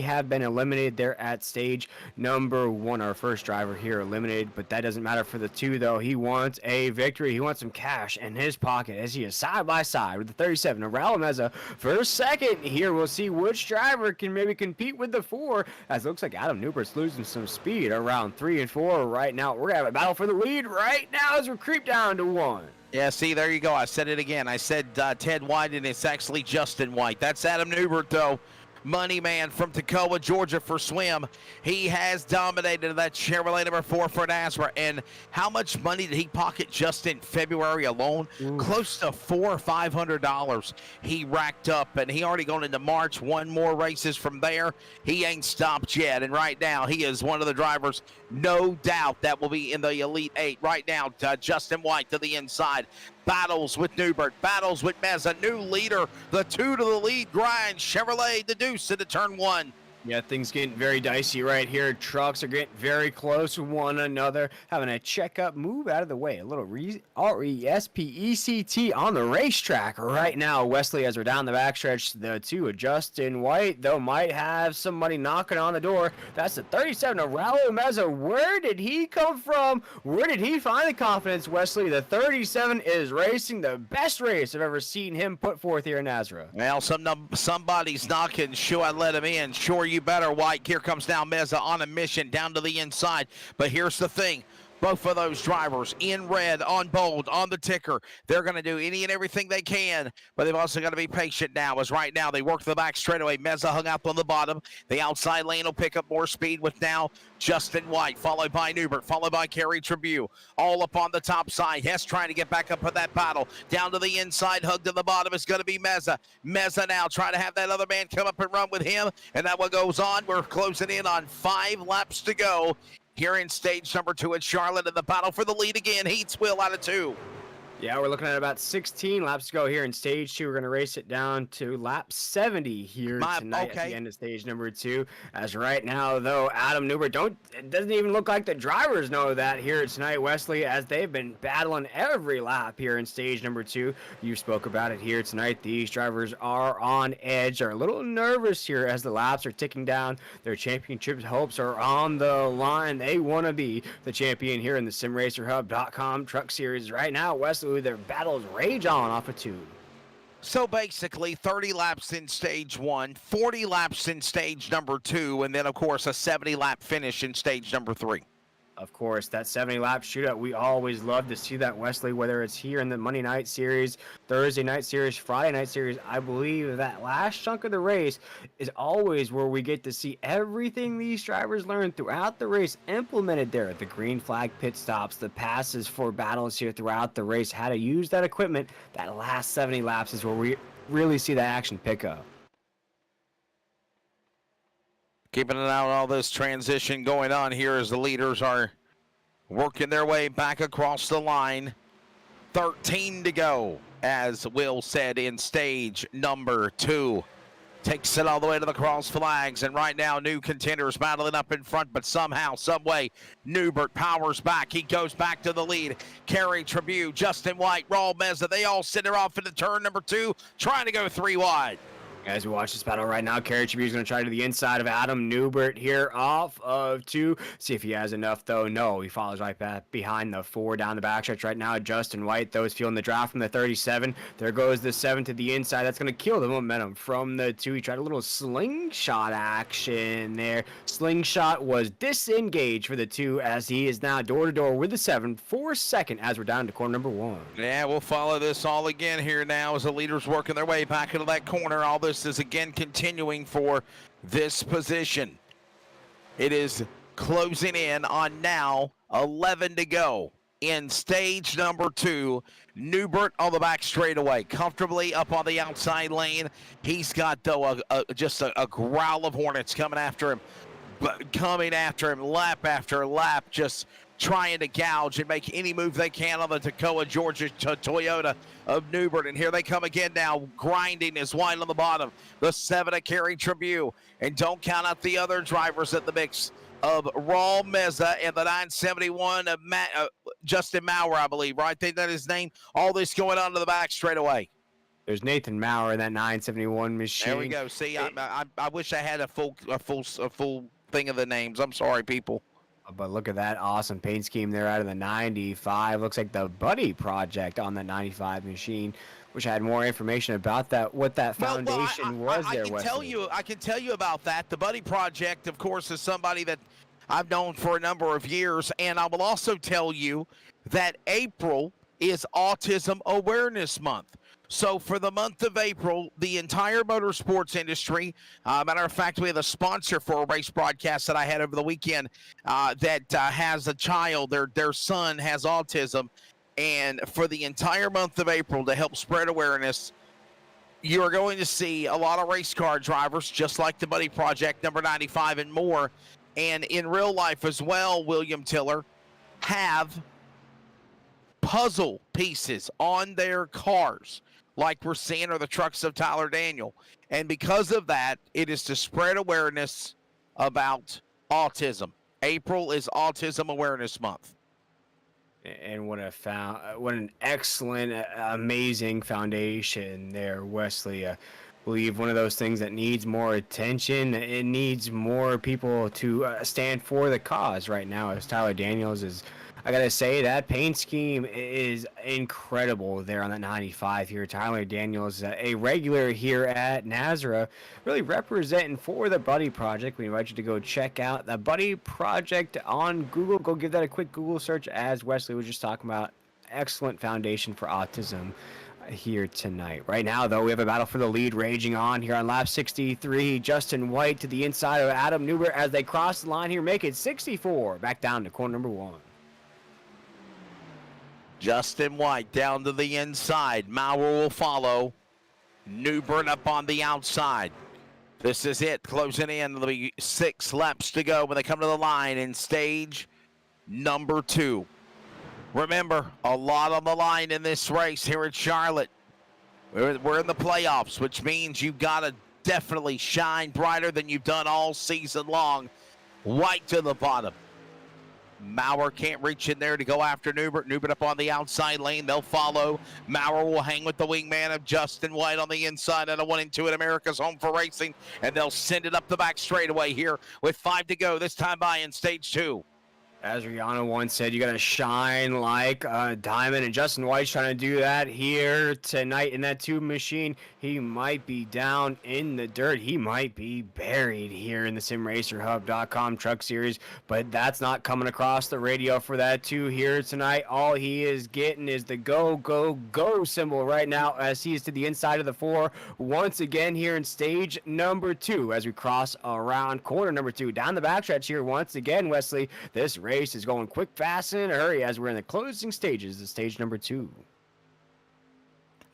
have been eliminated there at stage number 1. Our first driver here eliminated, but that doesn't matter for the 2, though. He wants a victory. He wants some cash in his pocket as he is side by side with the 37 of Raul Meza for second. Here we'll see which driver can maybe compete with the 4, as it looks like Adam Newbert's losing some speed around 3 and 4 right now. We're going to have a battle for the lead right now as we creep down to 1. Yeah, see, there you go. I said it again. I said Ted White, and it's actually Justin White. That's Adam Newbert, though. Money man from Toccoa, Georgia for swim. He has dominated that Chevrolet number 4 for NASRA. And how much money did he pocket just in February alone? Ooh. Close to $400 or $500 he racked up. And he already gone into March, 1 more races from there. He ain't stopped yet. And right now, he is one of the drivers, no doubt, that will be in the Elite 8. Right now, Justin White to the inside. Battles with Newbert, battles with Meza, new leader, the 2 to the lead grind, Chevrolet, the deuce into turn 1. Yeah, things getting very dicey right here. Trucks are getting very close to one another, having a checkup, move out of the way. A little R-E-S-P-E-C-T on the racetrack right now. Wesley, as we're down the backstretch, the 2 of Justin White, though, might have somebody knocking on the door. That's the 37 of Raul Meza. Where did he come from? Where did he find the confidence, Wesley? The 37 is racing the best race I've ever seen him put forth here in NASRA. Well, somebody's knocking. Sure, I let him in. Sure, you better, White. Here comes now Meza on a mission down to the inside. But here's the thing. Both of those drivers in red, on bold, on the ticker. They're going to do any and everything they can, but they've also got to be patient now, as right now they work the back straightaway. Meza hung up on the bottom. The outside lane will pick up more speed with now Justin White, followed by Newbert, followed by Kerry Tribune. All up on the top side. Hess trying to get back up for that battle. Down to the inside, hugged to the bottom is going to be Meza. Meza now trying to have that other man come up and run with him, and that one goes on. We're closing in on 5 laps to go here in stage number 2 at Charlotte, in the battle for the lead again. Heats Will out of 2. Yeah, we're looking at about 16 laps to go here in stage 2. We're going to race it down to lap 70 here tonight at the end of stage number 2. As right now, though, Adam Newbert, it doesn't even look like the drivers know that here tonight, Wesley, as they've been battling every lap here in stage number 2. You spoke about it here tonight. These drivers are on edge, are a little nervous here as the laps are ticking down. Their championship hopes are on the line. They want to be the champion here in the SimRacerHub.com Truck Series right now, Wesley. Their battles rage on off of 2. So basically 30 laps in stage 1, 40 laps in stage number 2, and then of course a 70 lap finish in stage number 3. Of course, that 70-lap shootout, we always love to see that, Wesley, whether it's here in the Monday night series, Thursday night series, Friday night series. I believe that last chunk of the race is always where we get to see everything these drivers learn throughout the race implemented there. The green flag pit stops, the passes for battles here throughout the race, how to use that equipment. That last 70 laps is where we really see that action pick up. Keeping an eye on all this transition going on here as the leaders are working their way back across the line. 13 to go, as Will said, in stage number 2. Takes it all the way to the cross flags, and right now new contenders battling up in front, but somehow, someway, Newbert powers back. He goes back to the lead. Kerry Tribune, Justin White, Raul Meza, they all sit there off into turn number 2, trying to go 3 wide. As we watch this battle right now, Carrot is going to try to the inside of Adam Newbert here off of 2. See if he has enough, though. No, he follows right back behind the 4 down the backstretch right now. Justin White, though, is feeling the draft from the 37. There goes the 7 to the inside. That's going to kill the momentum from the 2. He tried a little slingshot action there. Slingshot was disengaged for the 2 as he is now door-to-door with the 7 for second as we're down to corner number 1. Yeah, we'll follow this all again here now as the leaders working their way back into that corner. All this is again continuing for this position. It is closing in on now 11 to go in stage number 2. Newbert on the back straightaway, comfortably up on the outside lane. He's got, though, just a growl of hornets coming after him lap after lap, just trying to gouge and make any move they can on the Tacoma, Georgia Toyota of Newbert. And here they come again now, grinding is White on the bottom. The 7 of Kerry Tribune. And don't count out the other drivers at the mix of Raul Meza and the 971 of Justin Maurer, I believe, right? They know his name. All this going on to the back straight away. There's Nathan Maurer in that 971 machine. There we go. See, I wish I had a full thing of the names. I'm sorry, people. But look at that awesome paint scheme there out of the 95. Looks like the Buddy Project on the 95 machine. Wish I had more information about that, what that foundation was there. I can tell you about that. The Buddy Project, of course, is somebody that I've known for a number of years. And I will also tell you that April is Autism Awareness Month. So for the month of April, the entire motorsports industry, matter of fact, we have a sponsor for a race broadcast that I had over the weekend that has a child, their son has autism. And for the entire month of April, to help spread awareness, you are going to see a lot of race car drivers, just like the Buddy Project, number 95 and more. And in real life as well, William Tiller, have puzzle pieces on their cars, like we're seeing are the trucks of Tyler Daniel. And because of that, it is to spread awareness about autism. April is Autism Awareness Month. And what an excellent, amazing foundation there, Wesley. I believe one of those things that needs more attention. It needs more people to stand for the cause right now, as Tyler Daniels is. I gotta say, that paint scheme is incredible there on that 95 here. Tyler Daniels, a regular here at Nazareth, really representing for the Buddy Project. We invite you to go check out the Buddy Project on Google. Go give that a quick Google search, as Wesley was just talking about. Excellent foundation for autism here tonight. Right now, though, we have a battle for the lead raging on here on lap 63. Justin White to the inside of Adam Newbert as they cross the line here, make it 64. Back down to corner number 1. Justin White down to the inside. Maurer will follow. Newbert up on the outside. This is it, closing in. There'll be 6 laps to go when they come to the line in stage number 2. Remember, a lot on the line in this race here at Charlotte. We're in the playoffs, which means you've got to definitely shine brighter than you've done all season long. White to the bottom. Maurer can't reach in there to go after Newbert. Newbert up on the outside lane. They'll follow. Maurer will hang with the wingman of Justin White on the inside at a 1 and 2 at America's Home for Racing. And they'll send it up the back straightaway here with 5 to go. This time by in stage 2. As Rihanna once said, you got to shine like a diamond, and Justin White's trying to do that here tonight in that tube machine. He might be down in the dirt. He might be buried here in the SimRacerHub.com Truck Series, but that's not coming across the radio for that two here tonight. All he is getting is the go, go, go symbol right now as he is to the inside of the 4 once again here in stage number 2 as we cross around corner number 2. Down the backstretch here once again, Wesley. This race is going quick, fast, and in a hurry as we're in the closing stages of stage number 2.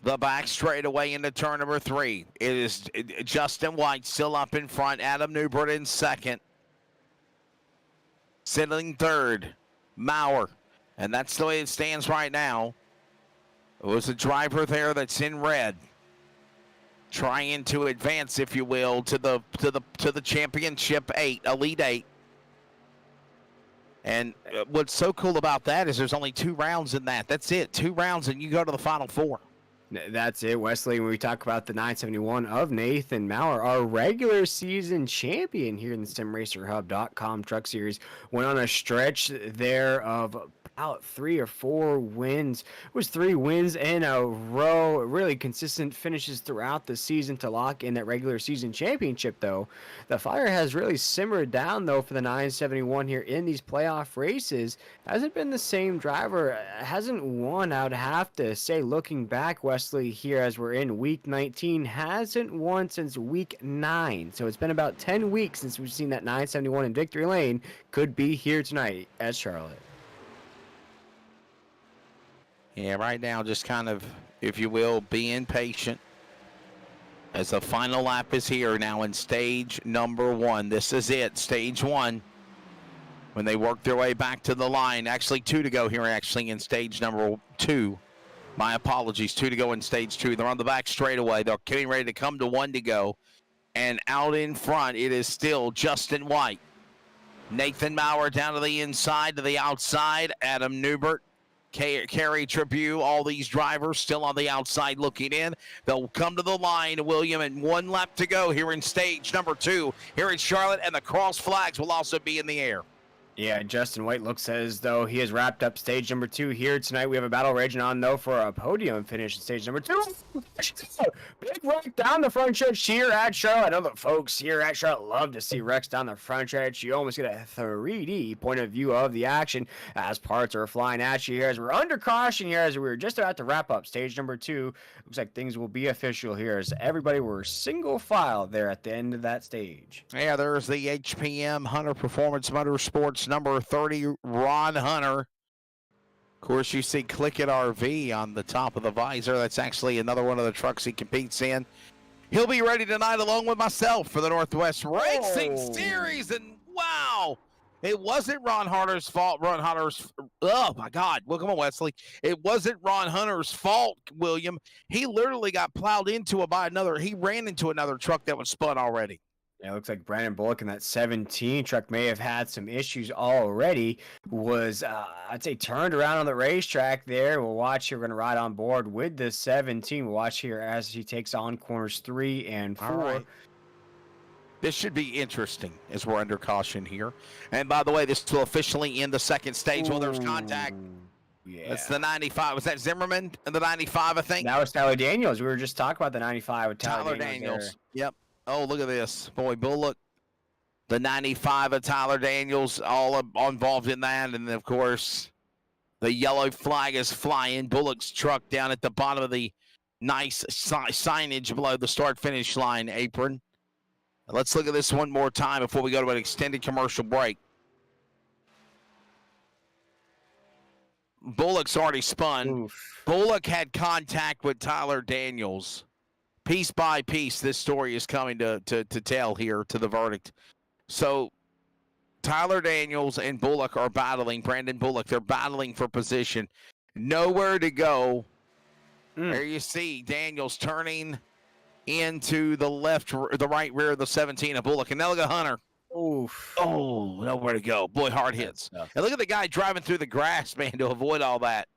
The back straightaway into turn number 3. It is Justin White still up in front. Adam Newbert in second. Sitting third, Maurer. And that's the way it stands right now. It was a driver there that's in red, trying to advance, if you will, to the championship 8, Elite 8. And what's so cool about that is there's only 2 rounds in that. That's it, 2 rounds, and you go to the final 4. That's it, Wesley. When we talk about the 971 of Nathan Maurer, our regular season champion here in the SimRacerHub.com Truck Series, went on a stretch there of about 3 or 4 wins. It was 3 wins in a row. Really consistent finishes throughout the season to lock in that regular season championship, though. The fire has really simmered down, though, for the 971 here in these playoff races. Hasn't been the same driver. Hasn't won, I would have to say, looking back, Wesley, here as we're in week 19, hasn't won since week 9. So it's been about 10 weeks since we've seen that 971 in victory lane. Could be here tonight at Charlotte. Yeah, right now, just kind of, if you will, being patient as the final lap is here now in stage number 1. This is it, stage 1. When they work their way back to the line, actually 2 to go here, actually in stage number 2. My apologies, 2 to go in stage 2. They're on the back straightaway. They're getting ready to come to 1 to go. And out in front, it is still Justin White. Nathan Maurer down to the inside, to the outside. Adam Newbert. Kerry Tribune, all these drivers still on the outside looking in. They'll come to the line, William, and 1 lap to go here in stage number 2 here in Charlotte, and the cross flags will also be in the air. Yeah, Justin White looks as though he has wrapped up stage number 2 here tonight. We have a battle raging on, though, for a podium finish in stage number 2. Big wreck down the front stretch here at Charlotte. I know the folks here at Charlotte love to see wrecks down the front stretch. You almost get a 3D point of view of the action as parts are flying at you here as we're under caution here as we're just about to wrap up stage number 2. Looks like things will be official here as everybody were single file there at the end of that stage. Yeah, there's the HPM Hunter Performance Motorsports number 30, Ron Hunter. Of course, you see Click It RV on the top of the visor. That's actually another one of the trucks he competes in. He'll be ready tonight along with myself for the Northwest Racing Series. And wow, it wasn't Ron Hunter's fault. Oh my God. Well, come on, Wesley. It wasn't Ron Hunter's fault, William. He literally got plowed into he ran into another truck that was spun already. Yeah, it looks like Brandon Bullock in that 17 truck may have had some issues already. Was, I'd say, turned around on the racetrack there. We'll watch here. We're going to ride on board with the 17. We'll watch here as he takes on corners 3 and 4. All right. This should be interesting as we're under caution here. And by the way, this will officially end the second stage. Well, there's contact. Yeah. That's the 95. Was that Zimmerman in the 95, I think? That was Tyler Daniels. We were just talking about the 95 with Tyler Daniels. Yep. Oh, look at this. Boy, Bullock, the 95 of Tyler Daniels, all involved in that. And, of course, the yellow flag is flying. Bullock's truck down at the bottom of the nice signage below the start-finish line apron. Let's look at this one more time before we go to an extended commercial break. Bullock's already spun. Oof. Bullock had contact with Tyler Daniels. Piece by piece, this story is coming to tell here to the verdict. So Tyler Daniels and Bullock are battling. Brandon Bullock, they're battling for position. Nowhere to go. There you see Daniels turning into the right rear of the 17 of Bullock. And now look at Hunter. Oof. Oh, nowhere to go. Boy, hard hits. And look at the guy driving through the grass, man, to avoid all that.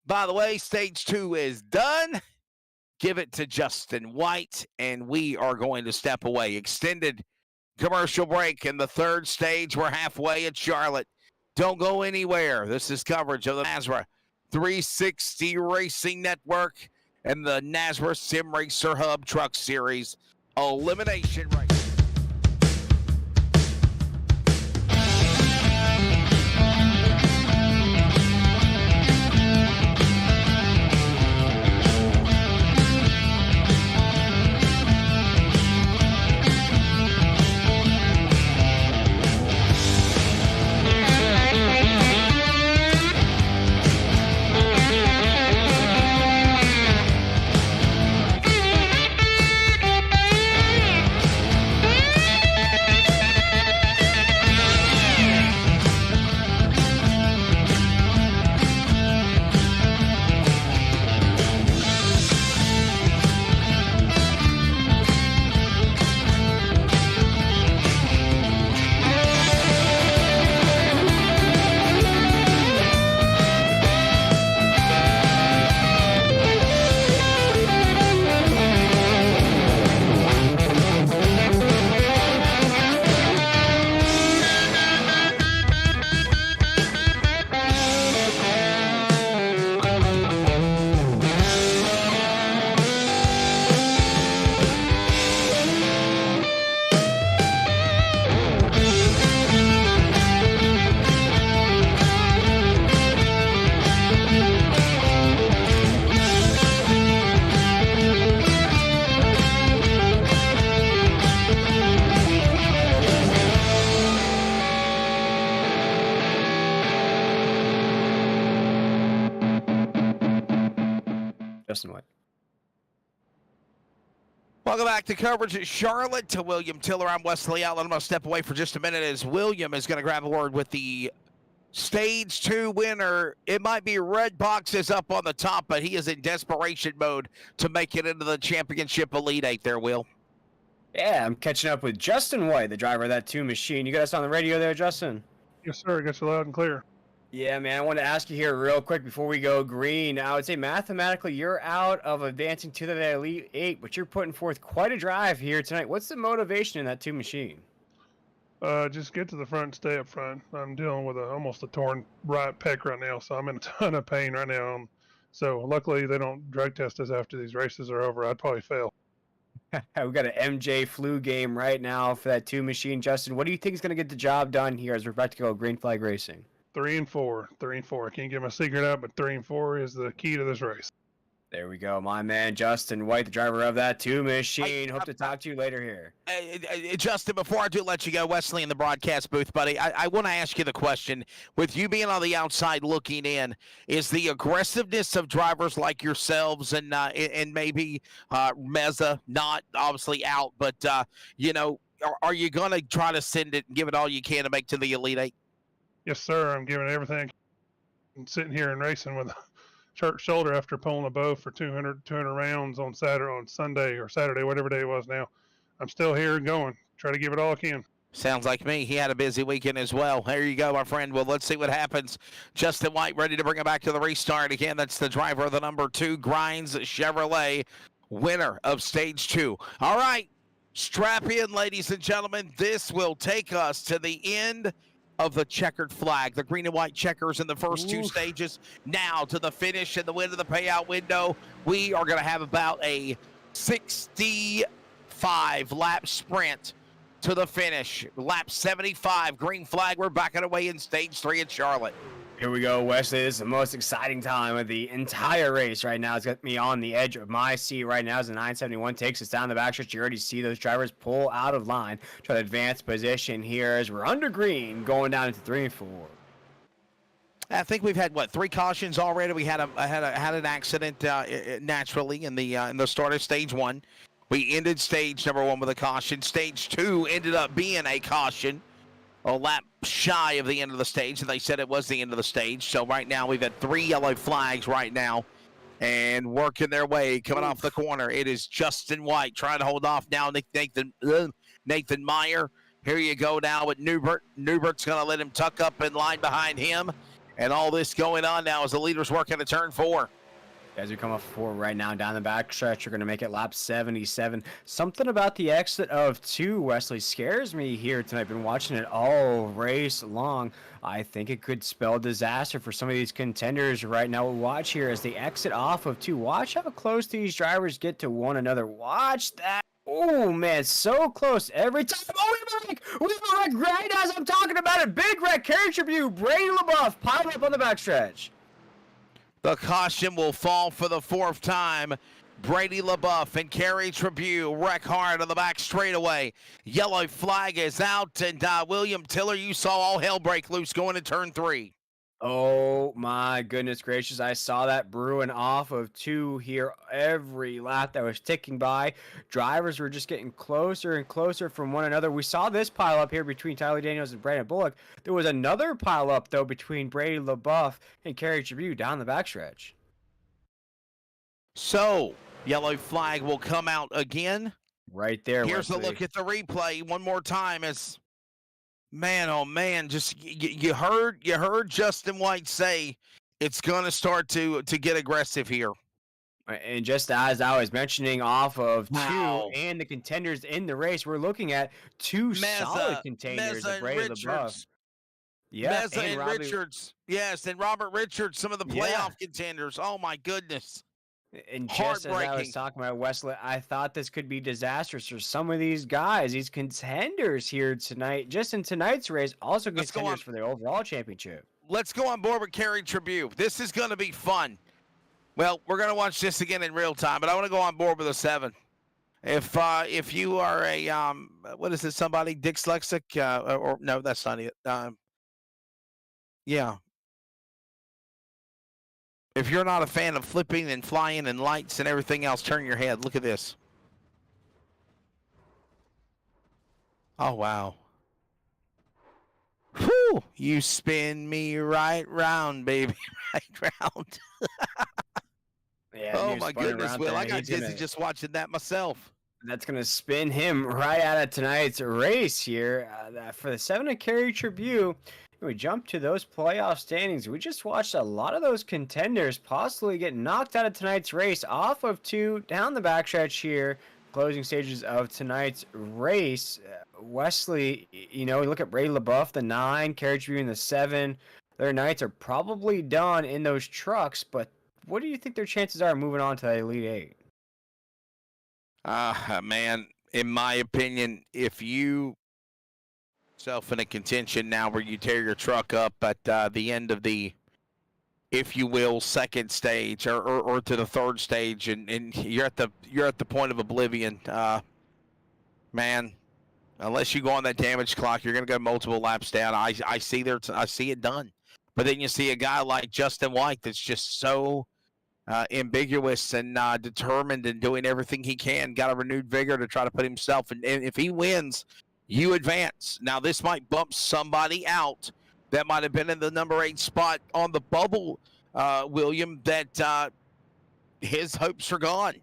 By the way, stage 2 is done. Give it to Justin White, and we are going to step away. Extended commercial break in the 3rd stage. We're halfway at Charlotte. Don't go anywhere. This is coverage of the NASRA 360 Racing Network and the NASRA Sim Racer Hub Truck Series Elimination Race. Justin White. Welcome back to coverage at Charlotte. To William Tiller, I'm Wesley Allen. I'm going to step away for just a minute as William is going to grab a word with the Stage 2 winner. It might be red boxes up on the top, but he is in desperation mode to make it into the championship Elite 8 there, Will. Yeah, I'm catching up with Justin White, the driver of that 2 machine. You got us on the radio there, Justin? Yes, sir. I got you loud and clear. Yeah, man, I want to ask you here real quick before we go green. I would say mathematically you're out of advancing to the Elite 8, but you're putting forth quite a drive here tonight. What's the motivation in that 2 machine? Just get to the front and stay up front. I'm dealing with almost a torn right pec right now, so I'm in a ton of pain right now. So luckily they don't drug test us after these races are over. I'd probably fail. We've got an MJ flu game right now for that 2 machine. Justin, what do you think is going to get the job done here as we're about to go green flag racing? 3 and 4. 3 and 4. I can't get my secret out, but 3 and 4 is the key to this race. There we go, my man Justin White, the driver of that 2 machine. Hope to talk to you later here. Justin, before I do let you go, Wesley in the broadcast booth, buddy, I want to ask you the question. With you being on the outside looking in, is the aggressiveness of drivers like yourselves and maybe Meza, not obviously out, but, are you going to try to send it and give it all you can to make to the Elite 8? Yes, sir. I'm giving everything. I'm sitting here and racing with a short shoulder after pulling a bow for 200 rounds on Sunday or Saturday, whatever day it was now. I'm still here and going. Try to give it all I can. Sounds like me. He had a busy weekend as well. There you go, my friend. Well, let's see what happens. Justin White ready to bring it back to the restart. Again, that's the driver of the number 2 Grinds Chevrolet, winner of Stage 2. All right, strap in, ladies and gentlemen. This will take us to the end of the checkered flag, the green and white checkers in the first 2 stages. Now to the finish and the win of the payout window. We are going to have about a 65 lap sprint to the finish. Lap 75, green flag. We're backing away in stage 3 at Charlotte. Here we go, Wesley. This is the most exciting time of the entire race right now. It's got me on the edge of my seat right now as the 971 takes us down the backstretch. You already see those drivers pull out of line, try to advance position here as we're under green, going down into 3 and 4. I think we've had 3 cautions already. We had an accident naturally in the start of stage 1. We ended stage number 1 with a caution. Stage 2 ended up being a caution, a lap shy of the end of the stage, and they said it was the end of the stage. So right now we've had 3 yellow flags right now and working their way, coming off the corner. It is Justin White trying to hold off now. Nathan Meyer. Here you go now with Newbert. Newbert's going to let him tuck up in line behind him. And all this going on now as the leaders work into turn 4. As we come up 4 right now down the backstretch, you're going to make it lap 77. Something about the exit of 2, Wesley, scares me here tonight. I've been watching it all race long. I think it could spell disaster for some of these contenders right now. We'll watch here as they exit off of 2. Watch how close these drivers get to one another. Watch that. Oh, man, so close every time. Oh, we have a wreck right as I'm talking about it. Big wreck, carry tribute, Brady LaBeouf, piled up on the backstretch. The caution will fall for the 4th time. Brady LaBeouf and Kerry Tribune wreck hard on the back straightaway. Yellow flag is out, and William Tiller, you saw all hell break loose going to turn 3. Oh my goodness gracious, I saw that brewing off of 2 here every lap that was ticking by. Drivers were just getting closer and closer from one another. We saw this pile up here between Tyler Daniels and Brandon Bullock. There was another pile up though between Brady LaBeouf and Kerry Tribune down the backstretch. So, yellow flag will come out again. Right there. Here's Wesley. a look at the replay one more time as man, oh man, just you heard Justin White say it's going to start to get aggressive here. And just as I was mentioning off of 2 Wow. and the contenders in the race, we're looking at 2 solid contenders of Brady LaBeouf. Yeah, Meza and Richards. Yes, and Robert Richards, some of the playoff contenders. Oh my goodness. And just as I was talking about Wesley, I thought this could be disastrous for some of these guys, these contenders here tonight, just in tonight's race, also contenders for the overall championship. Let's go on board with Kerry Tribune. This is going to be fun. Well, we're going to watch this again in real time, but I want to go on board with a 7. If you are a what is it? Somebody dyslexic or no, that's not it. Yeah. If you're not a fan of flipping and flying and lights and everything else, turn your head. Look at this. Oh, wow. Whew! You spin me right round, baby. Right round. Yeah, Oh, new my spinning goodness, around Will. there. I got He's dizzy gonna- just watching that myself. That's going to spin him right out of tonight's race here for the 7 Carry Tribute. We jump to those playoff standings. We just watched a lot of those contenders possibly get knocked out of tonight's race off of 2 down the backstretch here. Closing stages of tonight's race. Wesley, you know, we look at Ray LaBeouf, the 9, Carry Tribute in the 7. Their nights are probably done in those trucks, but what do you think their chances are moving on to the Elite 8? Man, in my opinion, if you self in a contention now where you tear your truck up at the end of the, if you will, second stage or to the third stage, and you're at the point of oblivion, man, unless you go on that damage clock, you're gonna go multiple laps down. I see it done. But then you see a guy like Justin White that's just so ambiguous and determined and doing everything he can, got a renewed vigor to try to put himself in. And if he wins, you advance. Now, this might bump somebody out that might have been in the number 8 spot on the bubble, William, that his hopes are gone.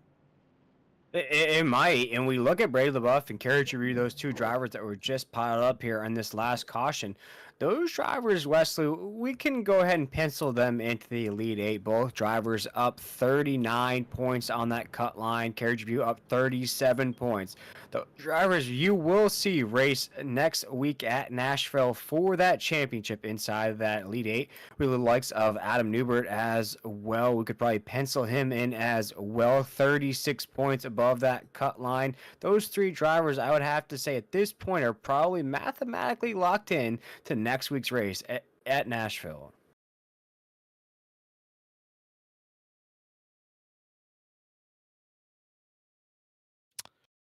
It might, and we look at Bray LaBeouf and Carey Tribute, those 2 drivers that were just piled up here on this last caution. Those drivers, Wesley, we can go ahead and pencil them into the Elite 8. Both drivers up 39 points on that cut line. Carey Tribute up 37 points. The drivers you will see race next week at Nashville for that championship inside of that Elite 8. We the likes of Adam Newbert as well. We could probably pencil him in as well. 36 points above that cut line. Those 3 drivers, I would have to say at this point, are probably mathematically locked in to next week's race at Nashville.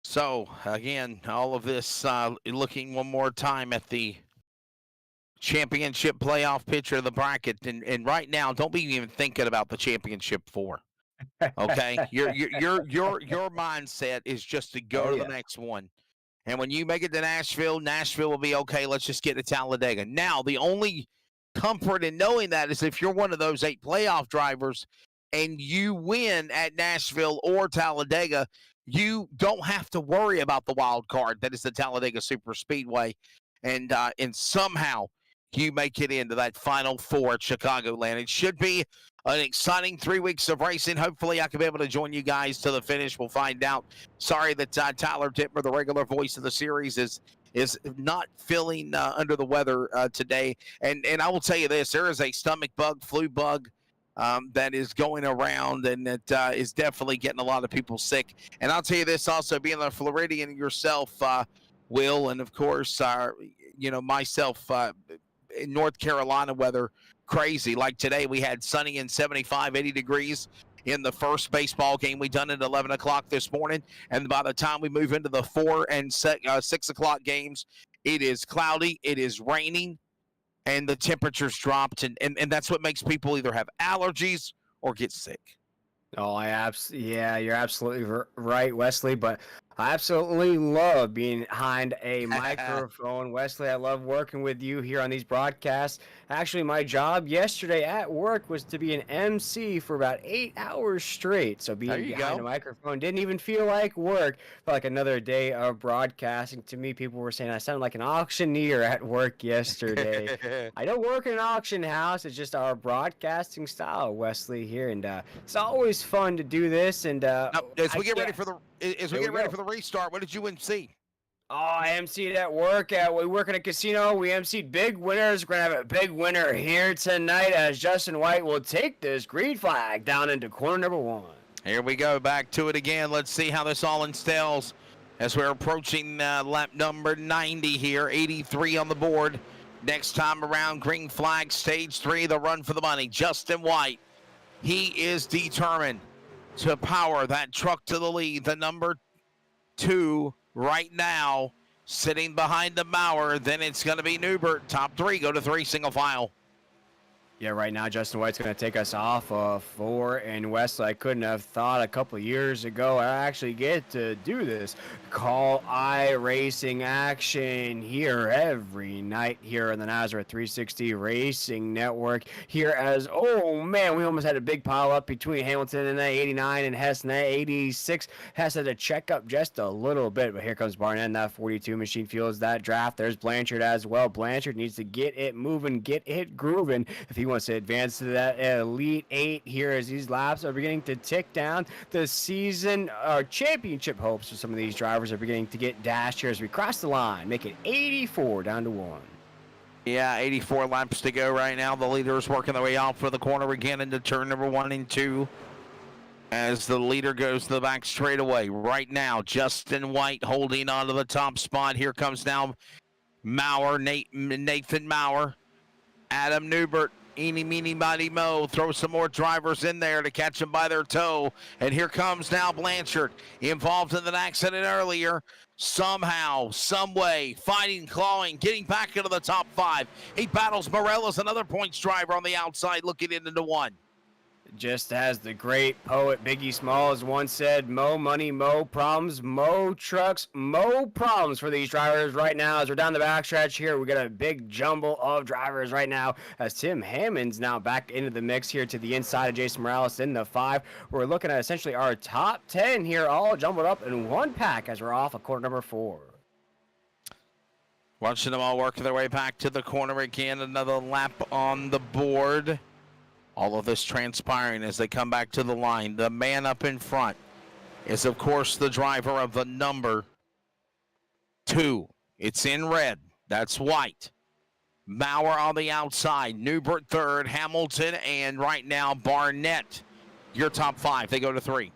So, again, all of this looking one more time at the championship playoff picture of the bracket. And right now, don't be even thinking about the championship 4. Okay? Your mindset is just to go to the next one. And when you make it to Nashville, Nashville will be okay. Let's just get to Talladega. Now, the only comfort in knowing that is if you're one of those 8 playoff drivers and you win at Nashville or Talladega, you don't have to worry about the wild card that is the Talladega Super Speedway. And somehow you make it into that Final 4 at Chicagoland. It should be an exciting 3 weeks of racing. Hopefully I can be able to join you guys to the finish. We'll find out. Sorry that Tyler Dittmer, the regular voice of the series, is not feeling under the weather today. And I will tell you this, there is a stomach bug, flu bug, that is going around, and that is definitely getting a lot of people sick. And I'll tell you this also, being a Floridian yourself, Will, and of course, myself, in North Carolina weather, crazy. Like today, we had sunny and 75, 80 degrees in the first baseball game we done at 11 o'clock this morning. And by the time we move into the 4 and 6 o'clock games, it is cloudy, it is raining, and the temperatures dropped. And that's what makes people either have allergies or get sick. Oh, you're absolutely right, Wesley. But I absolutely love being behind a microphone, Wesley. I love working with you here on these broadcasts. Actually, my job yesterday at work was to be an MC for about 8 hours straight. So being behind a microphone didn't even feel like work. Felt like another day of broadcasting. To me, people were saying I sounded like an auctioneer at work yesterday. I don't work in an auction house. It's just our broadcasting style, Wesley, here, and it's always fun to do this. And now, as we get ready for the restart, what did you MC? Oh, I MC'd at work. We work at a casino. We MC'd big winners. We're going to have a big winner here tonight as Justin White will take this green flag down into corner number 1. Here we go. Back to it again. Let's see how this all instills as we're approaching lap number 90 here. 83 on the board. Next time around, green flag, stage 3, the run for the money. Justin White, he is determined to power that truck to the lead. The number 2 right now sitting behind the Bauer. Then it's going to be Newbert. Top 3 go to 3 single file. Yeah, right now Justin White's going to take us off of 4, and Wesley, I couldn't have thought a couple years ago I actually get to do this. Call iRacing action here every night here on the Nazareth 360 Racing Network. Here as, oh man, we almost had a big pile up between Hamilton and that 89 and Hess and that 86. Hess had to check up just a little bit, but here comes Barnett and that 42 machine fuels that draft. There's Blanchard as well. Blanchard needs to get it moving, get it grooving if he wants to advance to that Elite 8 here as these laps are beginning to tick down. The season championship hopes for some of these drivers are beginning to get dashed here as we cross the line, make it 84 down to 1. Yeah, 84 laps to go right now. The leader is working their way out for the corner again into turn number 1 and 2. As the leader goes to the back straightaway. Right now, Justin White holding on to the top spot. Here comes now Nathan Maurer, Adam Newbert, eeny, meeny, miny, mo. Throw some more drivers in there to catch them by their toe. And here comes now Blanchard, involved in an accident earlier. Somehow, some way, fighting, clawing, getting back into the top 5. He battles Morellis, another points driver on the outside, looking into the 1. Just as the great poet Biggie Smalls once said, mo money, mo problems, mo trucks, mo problems for these drivers right now. As we're down the backstretch here, we got a big jumble of drivers right now as Tim Hammond's now back into the mix here to the inside of Jason Morales in the 5. We're looking at essentially our top 10 here, all jumbled up in one pack as we're off of corner number 4. Watching them all working their way back to the corner again. Another lap on the board. All of this transpiring as they come back to the line. The man up in front is, of course, the driver of the number 2. It's in red. That's White. Maurer on the outside. Newbert third. Hamilton and right now Barnett. Your top 5. They go to 3.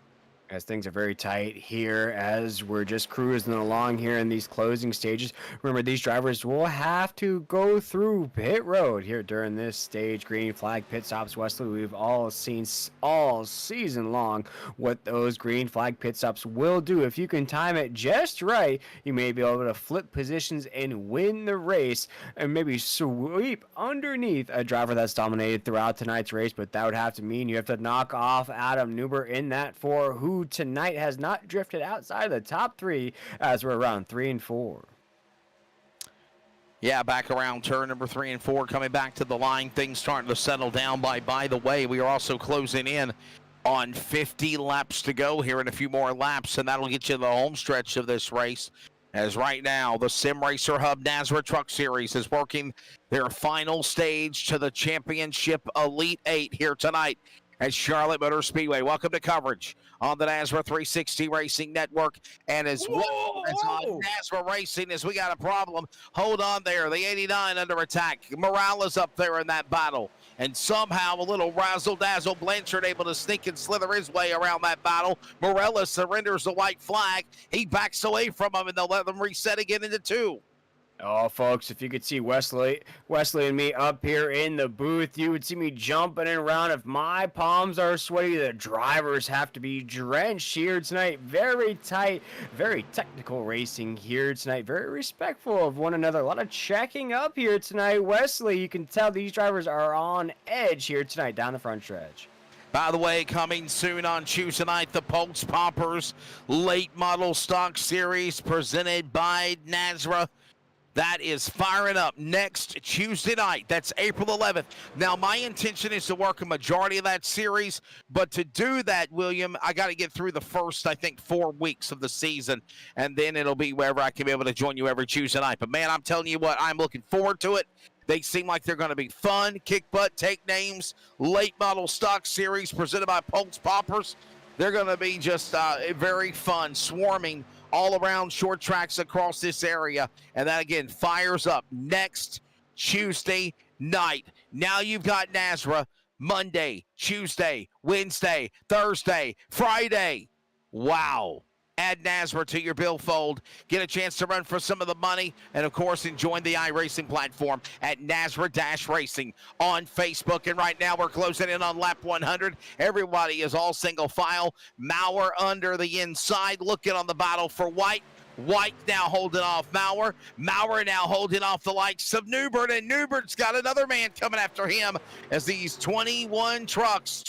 As things are very tight here as we're just cruising along here in these closing stages. Remember, these drivers will have to go through pit road here during this stage. Green flag pit stops, Wesley. We've all seen all season long what those green flag pit stops will do. If you can time it just right, you may be able to flip positions and win the race and maybe sweep underneath a driver that's dominated throughout tonight's race. But that would have to mean you have to knock off Adam Newbert in that 4, who tonight has not drifted outside of the top 3 as we're around 3 and 4. Yeah, back around turn number 3 and 4, coming back to the line. Things starting to settle down. By the way, we are also closing in on 50 laps to go here in a few more laps, and that'll get you the home stretch of this race. As right now, the Sim Racer Hub Nazareth Truck Series is working their final stage to the Championship Elite 8 here tonight at Charlotte Motor Speedway. Welcome to coverage on the Nazareth 360 Racing Network, and as well as on Nazareth Racing, as we got a problem. Hold on there, the 89 under attack. Morales up there in that battle, and somehow a little razzle-dazzle. Blanchard able to sneak and slither his way around that battle. Morales surrenders the white flag. He backs away from him, and they'll let them reset again into 2. Oh, folks, if you could see Wesley and me up here in the booth, you would see me jumping around. If my palms are sweaty, the drivers have to be drenched here tonight. Very tight, very technical racing here tonight. Very respectful of one another. A lot of checking up here tonight. Wesley, you can tell these drivers are on edge here tonight down the front stretch. By the way, coming soon on Tuesday night, the Pulse Poppers Late Model Stock Series presented by Nazareth. That is firing up next Tuesday night. That's April 11th. Now, my intention is to work a majority of that series, but to do that, William, I got to get through the first, I think, 4 weeks of the season, and then it'll be wherever I can be able to join you every Tuesday night. But, man, I'm telling you what, I'm looking forward to it. They seem like they're going to be fun, kick butt, take names, late model stock series presented by Pulse Poppers. They're going to be just very fun, swarming all around short tracks across this area. And that, again, fires up next Tuesday night. Now you've got Nazareth Monday, Tuesday, Wednesday, Thursday, Friday. Wow. Add Nazareth to your billfold. Get a chance to run for some of the money. And, of course, join the iRacing platform at Nazareth-Racing on Facebook. And right now we're closing in on lap 100. Everybody is all single file. Maurer under the inside, looking on the battle for White. White now holding off Maurer. Maurer now holding off the likes of Newbert, and Newbert's got another man coming after him as these 20 trucks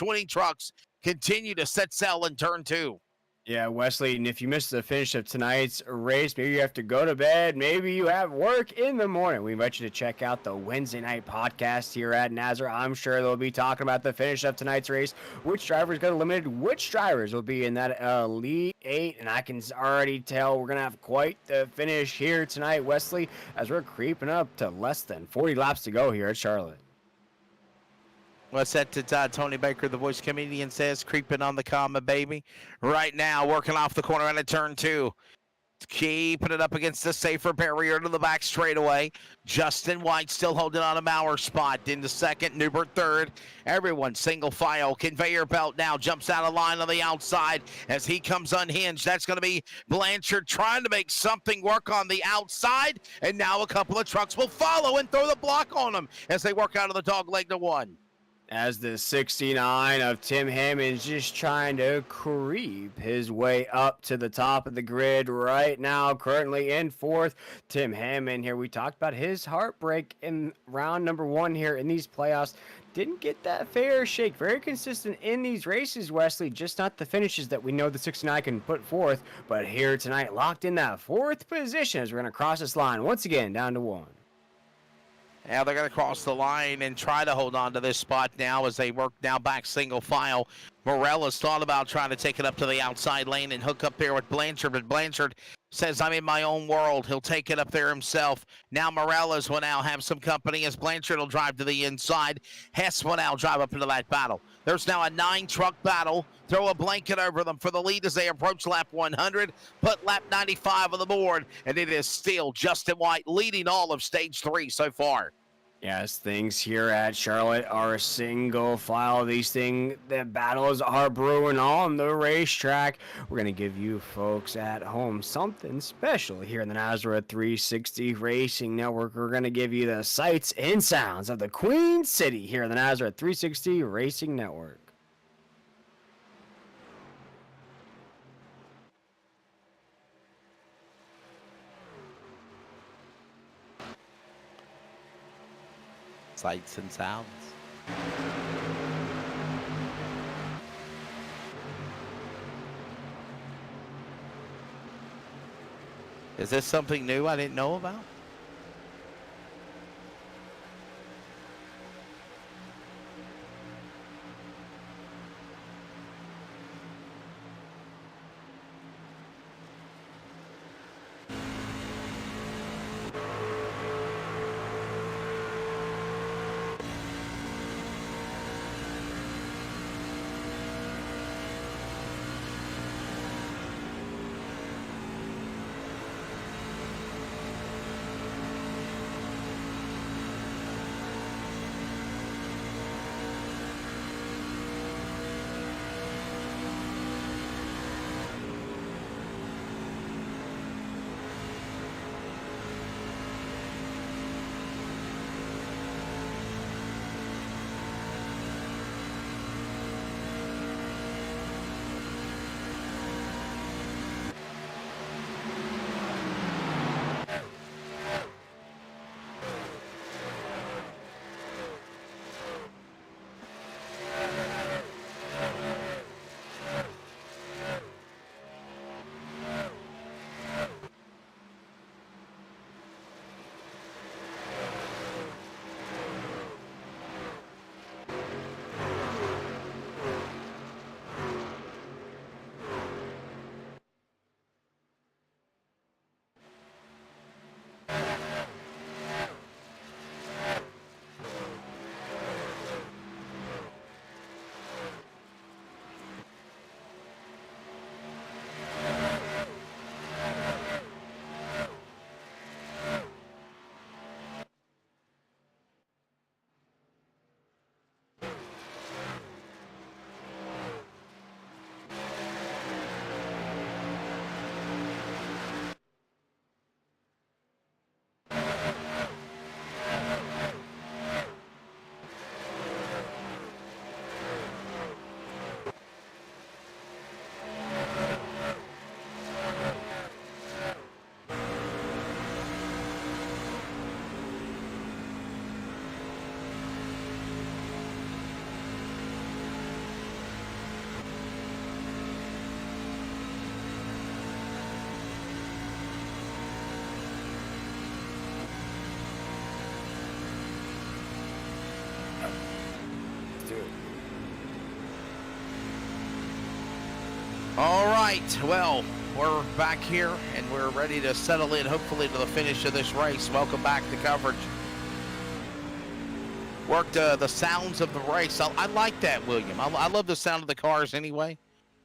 continue to set sail in turn 2. Yeah, Wesley, and if you missed the finish of tonight's race, maybe you have to go to bed, maybe you have work in the morning, we invite you to check out the Wednesday night podcast here at Nazareth. I'm sure they'll be talking about the finish of tonight's race, which drivers got eliminated, which drivers will be in that Elite 8, and I can already tell we're going to have quite the finish here tonight, Wesley, as we're creeping up to less than 40 laps to go here at Charlotte. What's that to Tony Baker, the voice comedian, says? Creeping on the comma, baby. Right now, working off the corner into turn 2. Keeping it up against the safer barrier to the back straightaway. Justin White still holding on a Maurer spot. Into second, Newbert third. Everyone single file. Conveyor belt now jumps out of line on the outside as he comes unhinged. That's going to be Blanchard trying to make something work on the outside. And now a couple of trucks will follow and throw the block on them as they work out of the dog leg to 1. As the 69 of Tim Hammond's just trying to creep his way up to the top of the grid right now, currently in 4th. Tim Hammond here, we talked about his heartbreak in round number 1 here in these playoffs. Didn't get that fair shake. Very consistent in these races, Wesley. Just not the finishes that we know the 69 can put forth. But here tonight, locked in that 4th position as we're going to cross this line once again down to 1. Now they're going to cross the line and try to hold on to this spot now as they work now back single file. Morella's thought about trying to take it up to the outside lane and hook up there with Blanchard, but Blanchard says, I'm in my own world. He'll take it up there himself. Now Morella's will now have some company as Blanchard will drive to the inside. Hess will now drive up into that battle. There's now a 9-truck battle. Throw a blanket over them for the lead as they approach lap 100. Put lap 95 on the board, and it is still Justin White leading all of stage 3 so far. Yes, things here at Charlotte are single file. The battles are brewing on the racetrack. We're going to give you folks at home something special here in the Nazareth 360 Racing Network. We're going to give you the sights and sounds of the Queen City here in the Nazareth 360 Racing Network. Sights and sounds. Is this something new I didn't know about? All right, well, we're back here and we're ready to settle in, hopefully, to the finish of this race. Welcome back to coverage. Worked the sounds of the race. I like that, William. I love the sound of the cars anyway,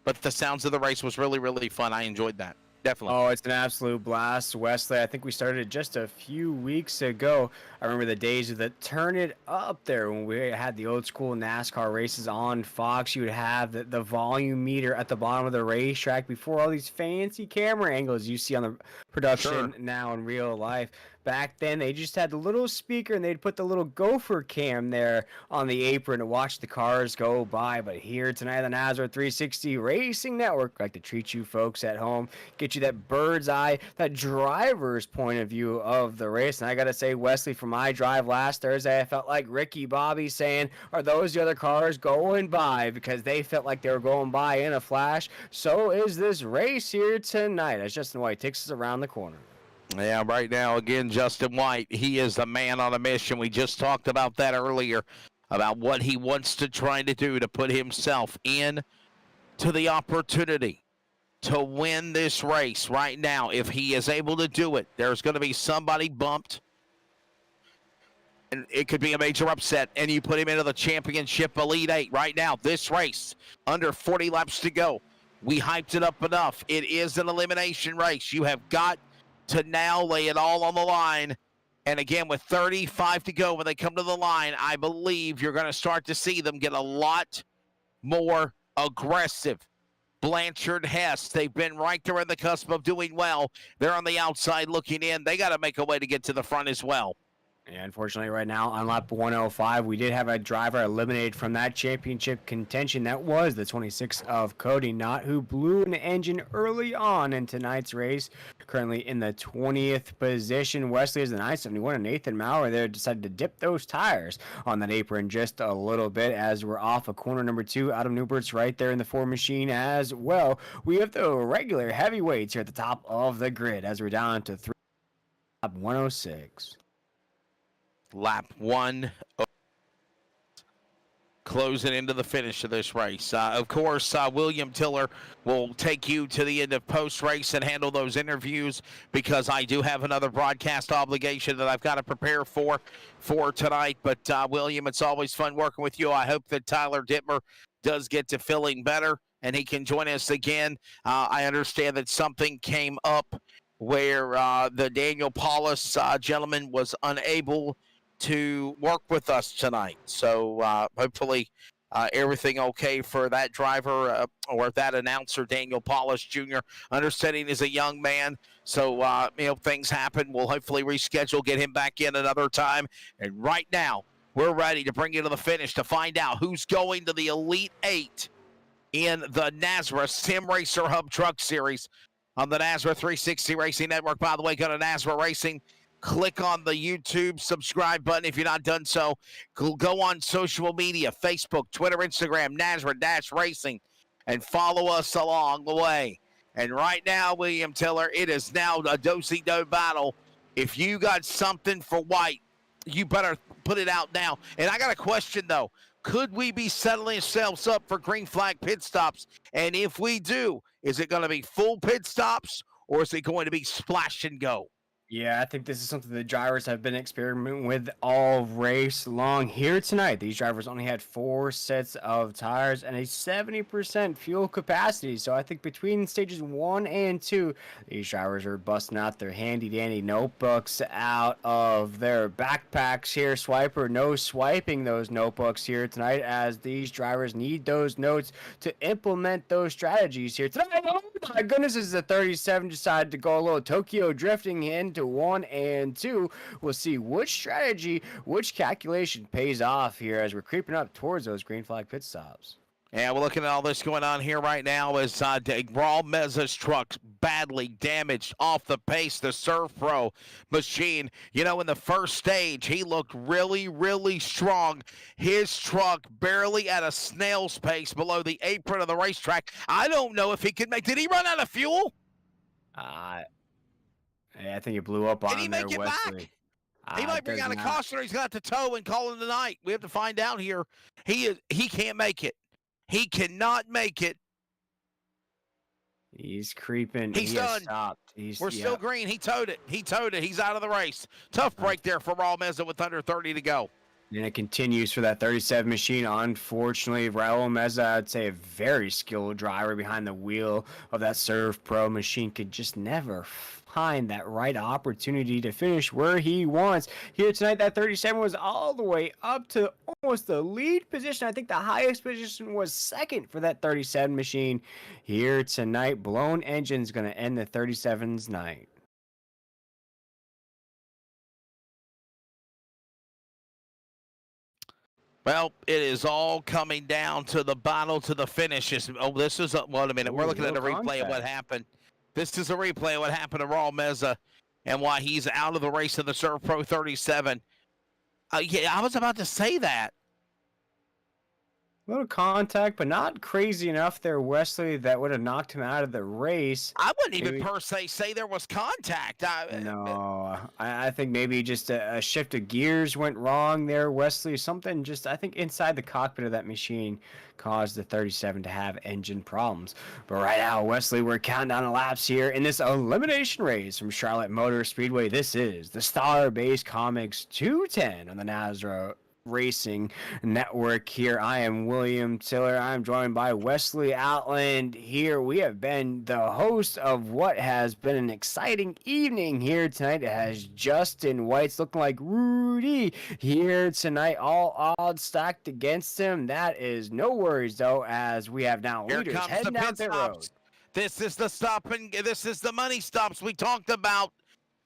but the sounds of the race was really, really fun. I enjoyed that. Definitely. Oh, it's an absolute blast, Wesley. I think we started just a few weeks ago. I remember the days of the Turn It Up there when we had the old school NASCAR races on Fox. You would have the volume meter at the bottom of the racetrack before all these fancy camera angles you see on the production now in real life. Back then, they just had the little speaker and they'd put the little gopher cam there on the apron to watch the cars go by. But here tonight, the NASCAR 360 Racing Network like to treat you folks at home, get you that bird's eye, that driver's point of view of the race. And I got to say, Wesley, for my drive last Thursday, I felt like Ricky Bobby saying, are those the other cars going by? Because they felt like they were going by in a flash. So is this race here tonight as Justin White takes us around the corner. Yeah, right now, again, Justin White, he is a man on a mission. We just talked about that earlier, about what he wants to try to do to put himself in to the opportunity to win this race right now. If he is able to do it, there's going to be somebody bumped, and it could be a major upset, and you put him into the championship Elite 8 right now. This race, under 40 laps to go. We hyped it up enough. It is an elimination race. You have got to now lay it all on the line. And again, with 35 to go when they come to the line, I believe you're going to start to see them get a lot more aggressive. Blanchard, Hess, they've been right there on the cusp of doing well. They're on the outside looking in. They got to make a way to get to the front as well. And unfortunately, right now on lap 105, we did have a driver eliminated from that championship contention. That was the 26 of Cody Knott, who blew an engine early on in tonight's race. Currently in the 20th position. Wesley is the 971, and Nathan Maurer there decided to dip those tires on that apron just a little bit as we're off of corner number 2. Adam Newbert's right there in the 4 machine as well. We have the regular heavyweights here at the top of the grid as we're down to 3, lap 106. Lap 1, closing into the finish of this race. Of course, William Tiller will take you to the end of post-race and handle those interviews because I do have another broadcast obligation that I've got to prepare for tonight. But, William, it's always fun working with you. I hope that Tyler Dittmer does get to feeling better and he can join us again. I understand that something came up where the Daniel Paulus gentleman was unable to work with us tonight. So hopefully everything okay for that driver or that announcer, Daniel Paulus Jr. Understanding is a young man, so things happen. We'll hopefully reschedule, get him back in another time. And right now, we're ready to bring you to the finish to find out who's going to the Elite 8 in the NASRA Sim Racer Hub Truck Series on the NASRA 360 Racing Network. By the way, go to NASRA Racing. Click on the YouTube subscribe button if you're not done so. Go on social media, Facebook, Twitter, Instagram, NASRA-Racing, and follow us along the way. And right now, William Tiller, it is now a do-si-do battle. If you got something for White, you better put it out now. And I got a question, though. Could we be settling ourselves up for green flag pit stops? And if we do, is it going to be full pit stops or is it going to be splash and go? Yeah, I think this is something the drivers have been experimenting with all race long. Here tonight, these drivers only had 4 sets of tires and a 70% fuel capacity. So I think between stages 1 and 2, these drivers are busting out their handy-dandy notebooks out of their backpacks here. Swiper, no swiping those notebooks here tonight as these drivers need those notes to implement those strategies here tonight. Oh my goodness, this is a 37 decided to go a little Tokyo drifting into 1 and 2. We'll see which strategy, which calculation pays off here as we're creeping up towards those green flag pit stops. Yeah, we're looking at all this going on here right now as Raul Meza's truck badly damaged off the pace. The Surf Pro machine, in the first stage, he looked really, really strong. His truck barely at a snail's pace below the apron of the racetrack. I don't know if he could make. Did he run out of fuel? I think it blew up on him. Did he make it back? He might bring out a caution, or he's got to tow and call it a night. We have to find out here. He can't make it. He cannot make it He's creeping. He's He has done. stopped. We're still green. He towed it. He towed it. He's out of the race. Tough break there for Raul Meza with under 30 to go. And it continues for that 37 machine. Unfortunately, Raul Meza, I'd say a very skilled driver behind the wheel of that Serve Pro machine, could just never find that right opportunity to finish where he wants. Here tonight, that 37 was all the way up to almost the lead position. I think the highest position was second for that 37 machine. Here tonight, blown engine's going to end the 37's night. Well, it is all coming down to the battle to the finish. This is wait a minute. We're looking at a replay of what happened. This is a replay of what happened to Raul Meza and why he's out of the race in the Serve Pro 37. Yeah, I was about to say that. A little contact, but not crazy enough there, Wesley, that would have knocked him out of the race. I wouldn't even per se say there was contact. No, I think maybe just a shift of gears went wrong there, Wesley. Something just, I think, inside the cockpit of that machine caused the 37 to have engine problems. But right now, Wesley, we're counting down the laps here in this elimination race from Charlotte Motor Speedway. This is the StarBase Comics 210 on the NASRA Racing Network. Here I am William Tiller. I'm joined by Wesley Outland. Here we have been the host of what has been an exciting evening here tonight. It has Justin White's looking like Rudy here tonight, all odds stacked against him. That is no worries though, as we have now Here leaders comes heading the down pit pit stops. road. This is the stop and this is the money stops we talked about.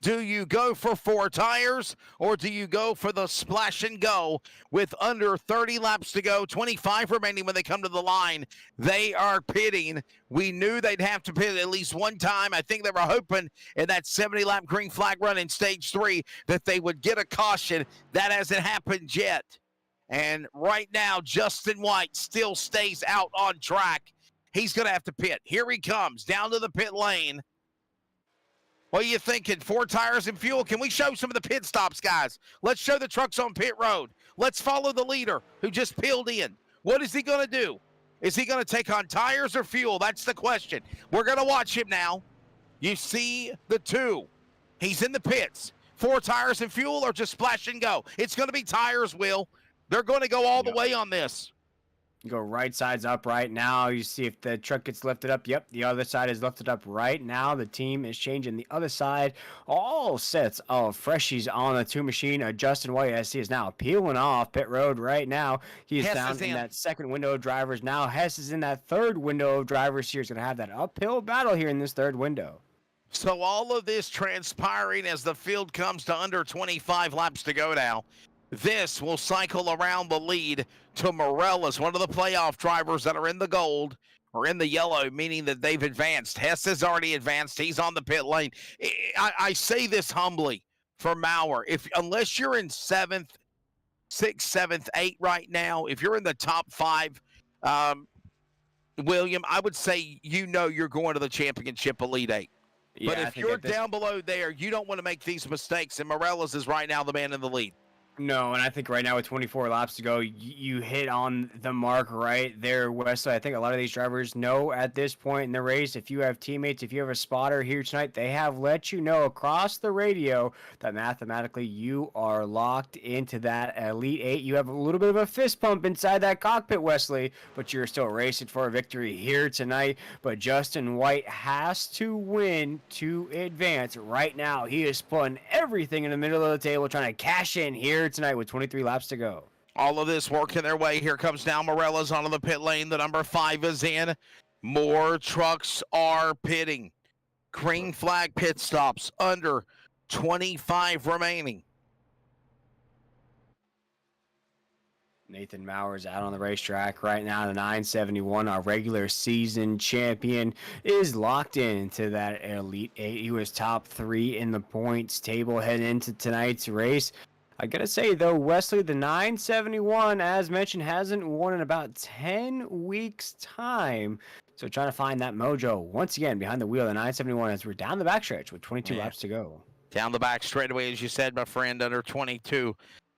Do you go for 4 tires or do you go for the splash and go with under 30 laps to go, 25 remaining when they come to the line? They are pitting. We knew they'd have to pit at least one time. I think they were hoping in that 70-lap green flag run in stage 3 that they would get a caution. That hasn't happened yet. And right now, Justin White still stays out on track. He's going to have to pit. Here he comes down to the pit lane. What are you thinking? 4 tires and fuel? Can we show some of the pit stops, guys? Let's show the trucks on pit road. Let's follow the leader who just peeled in. What is he going to do? Is he going to take on tires or fuel? That's the question. We're going to watch him now. You see the 2. He's in the pits. 4 tires and fuel or just splash and go? It's going to be tires, Will. They're going to go all the way on this. Go right sides up right now. You see if the truck gets lifted up. Yep, the other side is lifted up right now. The team is changing the other side. All sets of freshies on the 2 machine. Justin White, as he is now peeling off pit road right now. He is down in that second window of drivers now. Hess is in that third window of drivers here. He's going to have that uphill battle here in this third window. So all of this transpiring as the field comes to under 25 laps to go now. This will cycle around the lead to Morellas, one of the playoff drivers that are in the gold or in the yellow, meaning that they've advanced. Hess has already advanced. He's on the pit lane. I say this humbly for Maurer. Unless you're in 7th, 6th, 7th, 8th right now, if you're in the top 5, William, I would say you're going to the championship Elite 8. Yeah, but if you're down below there, you don't want to make these mistakes, and Morellas is right now the man in the lead. No, and I think right now with 24 laps to go, you hit on the mark right there, Wesley. I think a lot of these drivers know at this point in the race, if you have teammates, if you have a spotter here tonight, they have let you know across the radio that mathematically you are locked into that Elite 8. You have a little bit of a fist pump inside that cockpit, Wesley, but you're still racing for a victory here tonight. But Justin White has to win to advance. Right now, he is putting everything in the middle of the table, trying to cash in here tonight with 23 laps to go. All of this working their way. Here comes now Morellas onto the pit lane. The number 5 is in. More trucks are pitting. Green flag pit stops. Under 25 remaining. Nathan Mauer's out on the racetrack right now. The 971, our regular season champion, is locked into that Elite 8. He was top 3 in the points table heading into tonight's race. I gotta say, though, Wesley, the 971, as mentioned, hasn't won in about 10 weeks' time. So trying to find that mojo once again behind the wheel of the 971 as we're down the backstretch with 22 laps to go. Down the back straightaway, as you said, my friend, under 22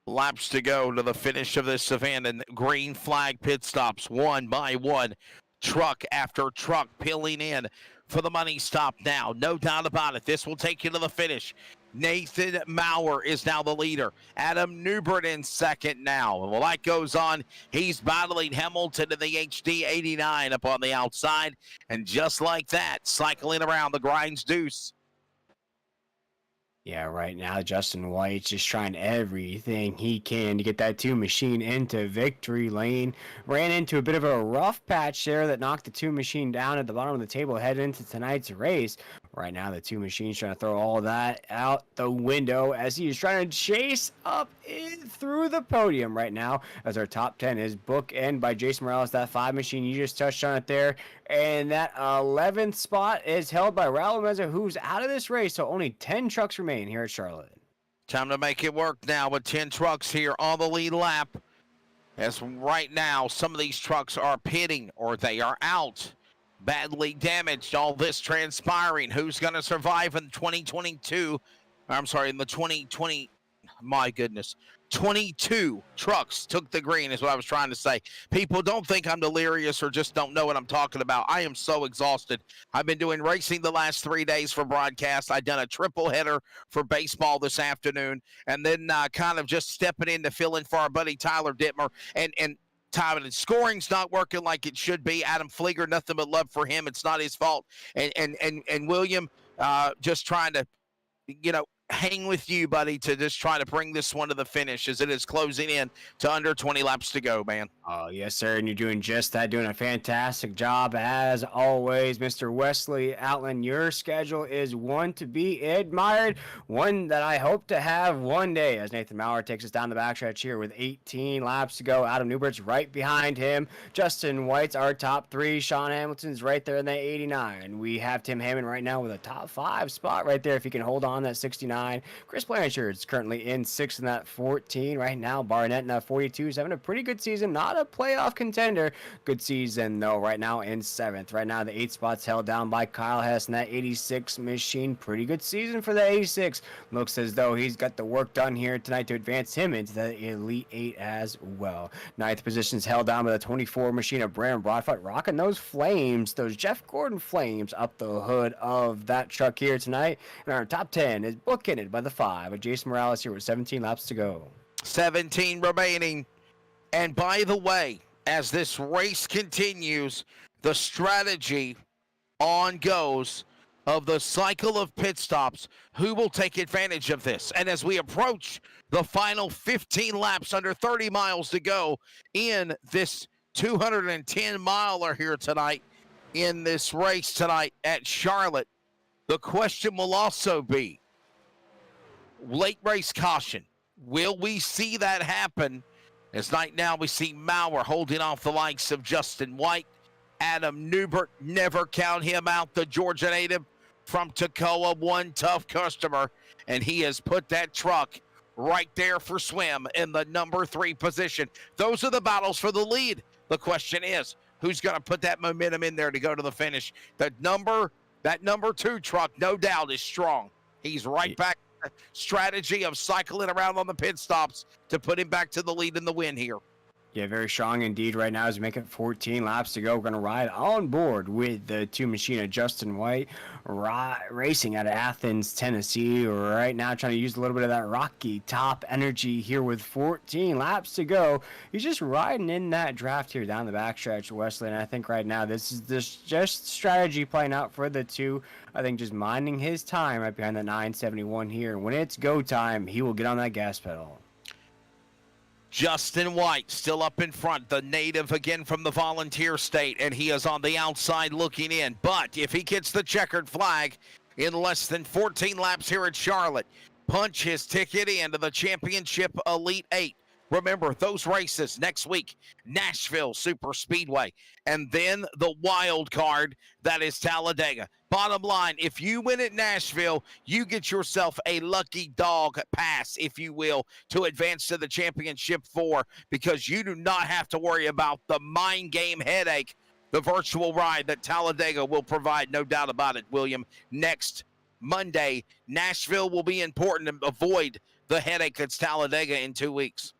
laps to go to the finish of this event. And green flag pit stops, one by one. Truck after truck peeling in for the money stop now. No doubt about it. This will take you to the finish. Nathan Maurer is now the leader. Adam Newbert in second now. Well, that goes on. He's battling Hamilton in the HD 89 up on the outside. And just like that, cycling around the Grinds Deuce. Yeah, right now Justin White's just trying everything he can to get that 2 Machine into victory lane. Ran into a bit of a rough patch there that knocked the 2 Machine down at the bottom of the table heading into tonight's race. Right now the 2 Machines trying to throw all that out the window as he is trying to chase up in through the podium right now as our top 10 is bookend by Jason Morales. That 5 Machine, you just touched on it there. And that 11th spot is held by Raul Meza, who's out of this race. So only 10 trucks remain here at Charlotte. Time to make it work now with 10 trucks here on the lead lap. As right now, some of these trucks are pitting or they are out. Badly damaged, all this transpiring. Who's going to survive in 2022? I'm sorry, in the 2020, my goodness. 22 trucks took the green is what I was trying to say. People don't think I'm delirious or just don't know what I'm talking about. I am so exhausted. I've been doing racing the last 3 days for broadcast. I've done a triple header for baseball this afternoon, and then kind of just stepping in to fill in for our buddy Tyler Dittmer. And time and scoring's not working like it should be. Adam Flieger, nothing but love for him. It's not his fault. And William just trying to, hang with you, buddy, to just try to bring this one to the finish as it is closing in to under 20 laps to go, man. Oh, yes, sir, and you're doing just that, doing a fantastic job as always, Mr. Wesley Outland. Your schedule is one to be admired, one that I hope to have one day as Nathan Maurer takes us down the backstretch here with 18 laps to go. Adam Newbert's right behind him. Justin White's our top 3. Sean Hamilton's right there in that 89. We have Tim Hammond right now with a top 5 spot right there if he can hold on that 69. Chris Blanchard's currently in 6th in that 14 right now. Barnett in that 42 is having a pretty good season. Not a playoff contender. Good season, though, right now in 7th. Right now, the 8 spot's held down by Kyle Hess in that 86 Machine. Pretty good season for the 86. Looks as though he's got the work done here tonight to advance him into the Elite 8 as well. 9th position's held down by the 24 Machine of Brandon Broadfoot, rocking those flames, those Jeff Gordon flames up the hood of that truck here tonight. And our top 10 is bookended by the 5 of Jason Morales here with 17 laps to go. 17 remaining. And by the way, as this race continues, the strategy on goes of the cycle of pit stops. Who will take advantage of this? And as we approach the final 15 laps, under 30 miles to go in this 210-miler here tonight, in this race tonight at Charlotte, the question will also be, late race caution. Will we see that happen? As right now we see Maurer holding off the likes of Justin White. Adam Newbert, never count him out, the Georgia native from Toccoa, one tough customer, and he has put that truck right there for swim in the number 3 position. Those are the battles for the lead. The question is, who's going to put that momentum in there to go to the finish? That number 2 truck, no doubt, is strong. He's right back. Strategy of cycling around on the pit stops to put him back to the lead in the win here. Yeah, very strong indeed right now as we make it 14 laps to go. We're going to ride on board with the 2 Machine of Justin White, racing out of Athens, Tennessee. Right now trying to use a little bit of that Rocky Top energy here with 14 laps to go. He's just riding in that draft here down the backstretch, Wesley. And I think right now this is just strategy playing out for the 2. I think just minding his time right behind the 971 here. When it's go time, he will get on that gas pedal. Justin White still up in front, the native again from the Volunteer State, and he is on the outside looking in. But if he gets the checkered flag in less than 14 laps here at Charlotte, punch his ticket into the Championship Elite 8. Remember, those races next week, Nashville Super Speedway, and then the wild card, that is Talladega. Bottom line, if you win at Nashville, you get yourself a lucky dog pass, if you will, to advance to the Championship 4, because you do not have to worry about the mind game headache, the virtual ride that Talladega will provide, no doubt about it, William. Next Monday, Nashville will be important to avoid the headache that's Talladega in 2 weeks.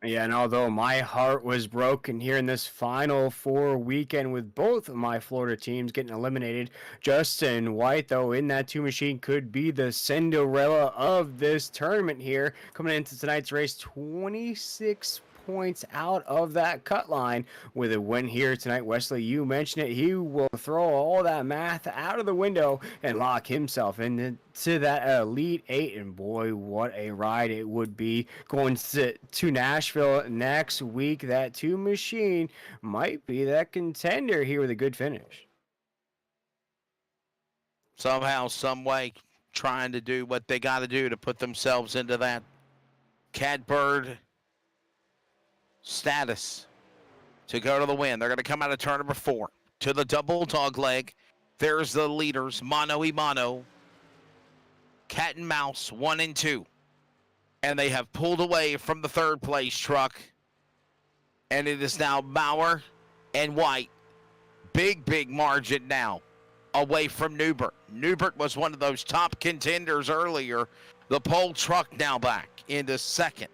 Yeah, and although my heart was broken here in this Final Four weekend with both of my Florida teams getting eliminated, Justin White, though, in that two machine could be the Cinderella of this tournament here. Coming into tonight's race, 26 points out of that cut line with a win here tonight. Wesley, you mentioned it. He will throw all that math out of the window and lock himself into that Elite Eight. And boy, what a ride it would be going to Nashville next week. That two machine might be that contender here with a good finish. Somehow, some way, trying to do what they got to do to put themselves into that catbird status to go to the win. They're going to come out of turn number 4 to the double dog leg. There's the leaders, mano y mano, cat and mouse, 1 and 2. And they have pulled away from the third place truck. And it is now Bauer and White. Big margin now away from Newbert. Newbert was one of those top contenders earlier. The pole truck now back into second.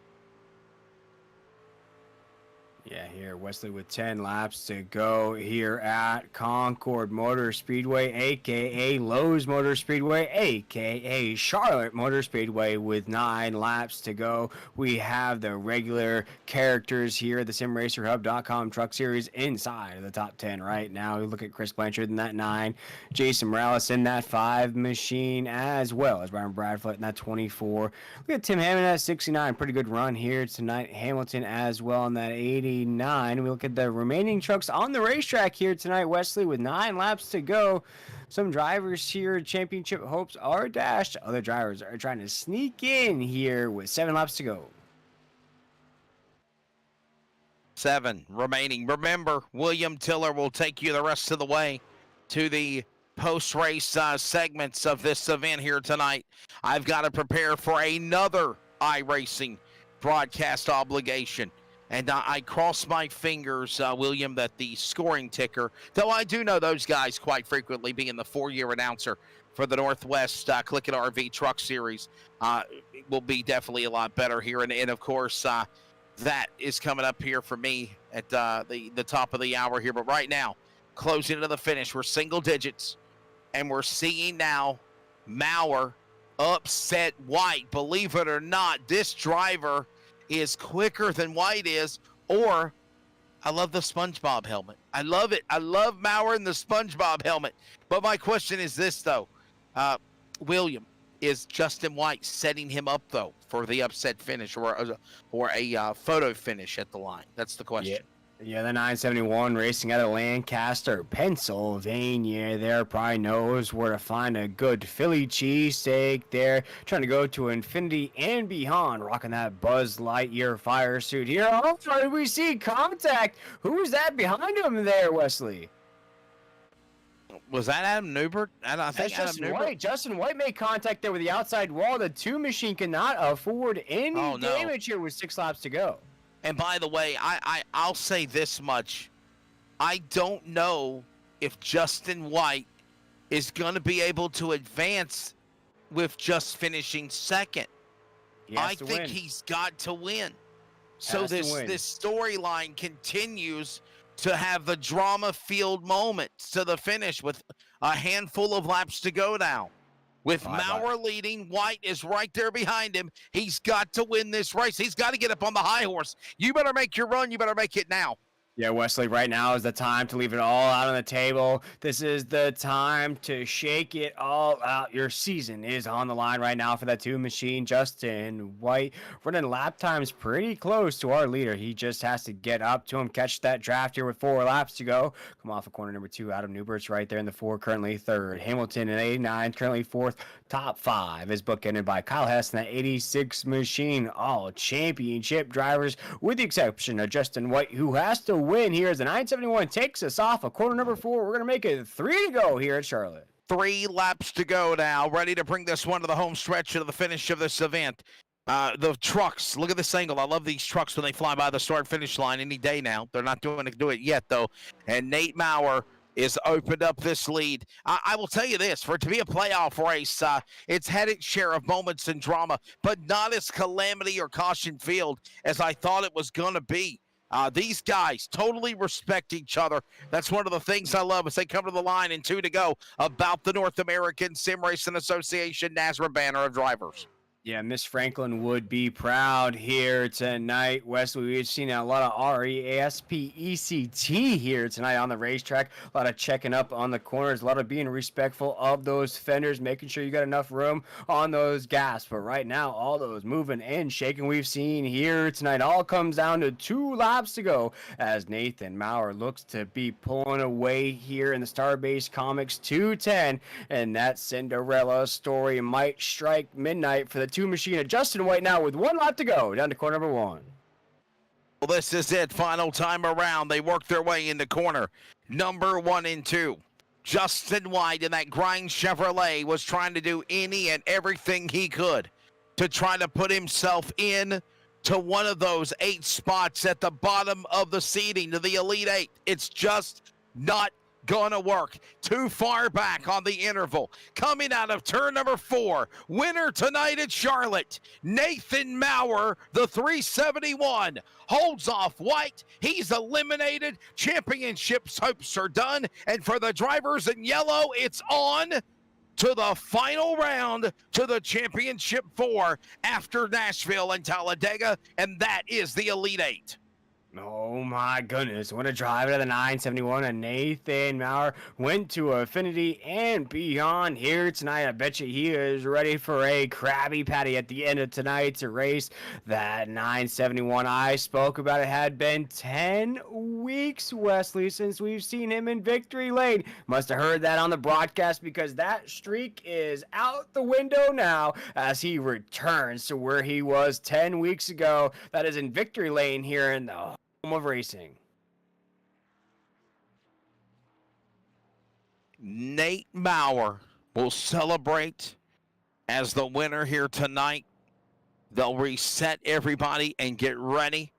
Yeah, here, Wesley with 10 laps to go here at Concord Motor Speedway, a.k.a. Lowe's Motor Speedway, a.k.a. Charlotte Motor Speedway with 9 laps to go. We have the regular characters here at the SimRacerHub.com Truck Series inside of the top 10 right now. We look at Chris Blanchard in that 9, Jason Morales in that 5 machine, as well as Brian Bradford in that 24. We got Tim Hammond at 69, pretty good run here tonight. Hamilton as well in that 80. 9. We look at the remaining trucks on the racetrack here tonight, Wesley, with 9 laps to go. Some drivers here, championship hopes are dashed. Other drivers are trying to sneak in here with 7 laps to go. 7 remaining. Remember, William Tiller will take you the rest of the way to the post-race segments of this event here tonight. I've got to prepare for another iRacing broadcast obligation. And I cross my fingers, William, that the scoring ticker, though I do know those guys quite frequently being the 4-year announcer for the Northwest Click It RV Truck Series, will be definitely a lot better here. And of course, that is coming up here for me at the top of the hour here. But right now, closing to the finish, we're single digits. And we're seeing now Maurer upset White. Believe it or not, this driver is quicker than White is, or I love the SpongeBob helmet. I love it. I love Maurer in the SpongeBob helmet. But my question is this, though. William, is Justin White setting him up, though, for the upset finish or a photo finish at the line? That's the question. Yeah, the 971 racing out of Lancaster, Pennsylvania. There probably knows where to find a good Philly cheesesteak there. Trying to go to infinity and beyond. Rocking that Buzz Lightyear fire suit here. Oh, sorry, we see contact. Who's that behind him there, Wesley? Was that Adam Newbert? I think Adam Justin Newbert. White. Justin White made contact there with the outside wall. The two machine cannot afford any damage here with 6 laps to go. And by the way, I'll say this much. I don't know if Justin White is going to be able to advance with just finishing second. I think he's got to win. So this storyline continues to have the drama-filled moments to the finish with a handful of laps to go now. With Maurer leading, White is right there behind him. He's got to win this race. He's got to get up on the high horse. You better make your run. You better make it now. Yeah, Wesley, right now is the time to leave it all out on the table. This is the time to shake it all out. Your season is on the line right now for that two machine. Justin White running lap times pretty close to our leader. He just has to get up to him, catch that draft here with 4 laps to go. Come off of corner number 2. Adam Newbert's right there in the 4, currently 3rd. Hamilton in 89, currently 4th. Top 5 is bookended by Kyle Hess in that 86 machine. All championship drivers, with the exception of Justin White, who has to win here as the 971 takes us off of corner number 4. We're going to make it 3 to go here at Charlotte. 3 laps to go now. Ready to bring this one to the home stretch to the finish of this event. The trucks, look at this angle. I love these trucks when they fly by the start-finish line any day now. They're not do it yet, though. And Nate Maurer is opened up this lead. I will tell you this, for it to be a playoff race, it's had its share of moments and drama, but not as calamity or caution filled as I thought it was going to be. These guys totally respect each other. That's one of the things I love as they come to the line and 2 to go about the North American Sim Racing Association NASRA banner of drivers. Yeah, Miss Franklin would be proud here tonight. Wesley, we've seen a lot of REASPECT here tonight on the racetrack. A lot of checking up on the corners, a lot of being respectful of those fenders, making sure you got enough room on those gas. But right now, all those moving and shaking we've seen here tonight all comes down to 2 laps to go as Nathan Maurer looks to be pulling away here in the StarBase Comics 210. And that Cinderella story might strike midnight for the 2 machine of Justin White now with 1 lap to go down to corner number 1. Well, this is it. Final time around. They work their way into corner number 1 and 2. Justin White in that grind Chevrolet was trying to do any and everything he could to try to put himself in to one of those 8 spots at the bottom of the seeding to the Elite 8. It's just not gonna work. Too far back on the interval. Coming out of turn number 4, winner tonight at Charlotte, Nathan Maurer, the 371, holds off White. He's eliminated. Championship's hopes are done. And for the drivers in yellow, it's on to the final round to the Championship 4 after Nashville and Talladega, and that is the Elite 8. Oh my goodness, what a drive to the 971, and Nathan Maurer went to Affinity and beyond here tonight. I bet you he is ready for a Krabby Patty at the end of tonight's race. That 971 I spoke about, it had been 10 weeks, Wesley, since we've seen him in victory lane. Must have heard that on the broadcast because that streak is out the window now as he returns to where he was 10 weeks ago. That is in victory lane here in the of racing. Nate Maurer will celebrate as the winner here tonight. They'll reset everybody and get ready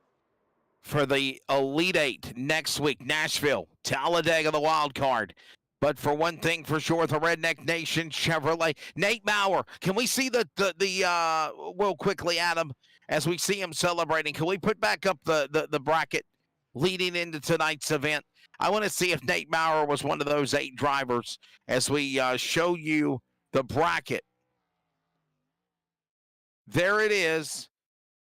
for the Elite 8 next week. Nashville, Talladega, the wild card. But for one thing for sure, the Redneck Nation Chevrolet. Nate Maurer, can we see the real quickly, Adam, as we see him celebrating, can we put back up the bracket leading into tonight's event? I want to see if Nate Maurer was one of those 8 drivers as we show you the bracket. There it is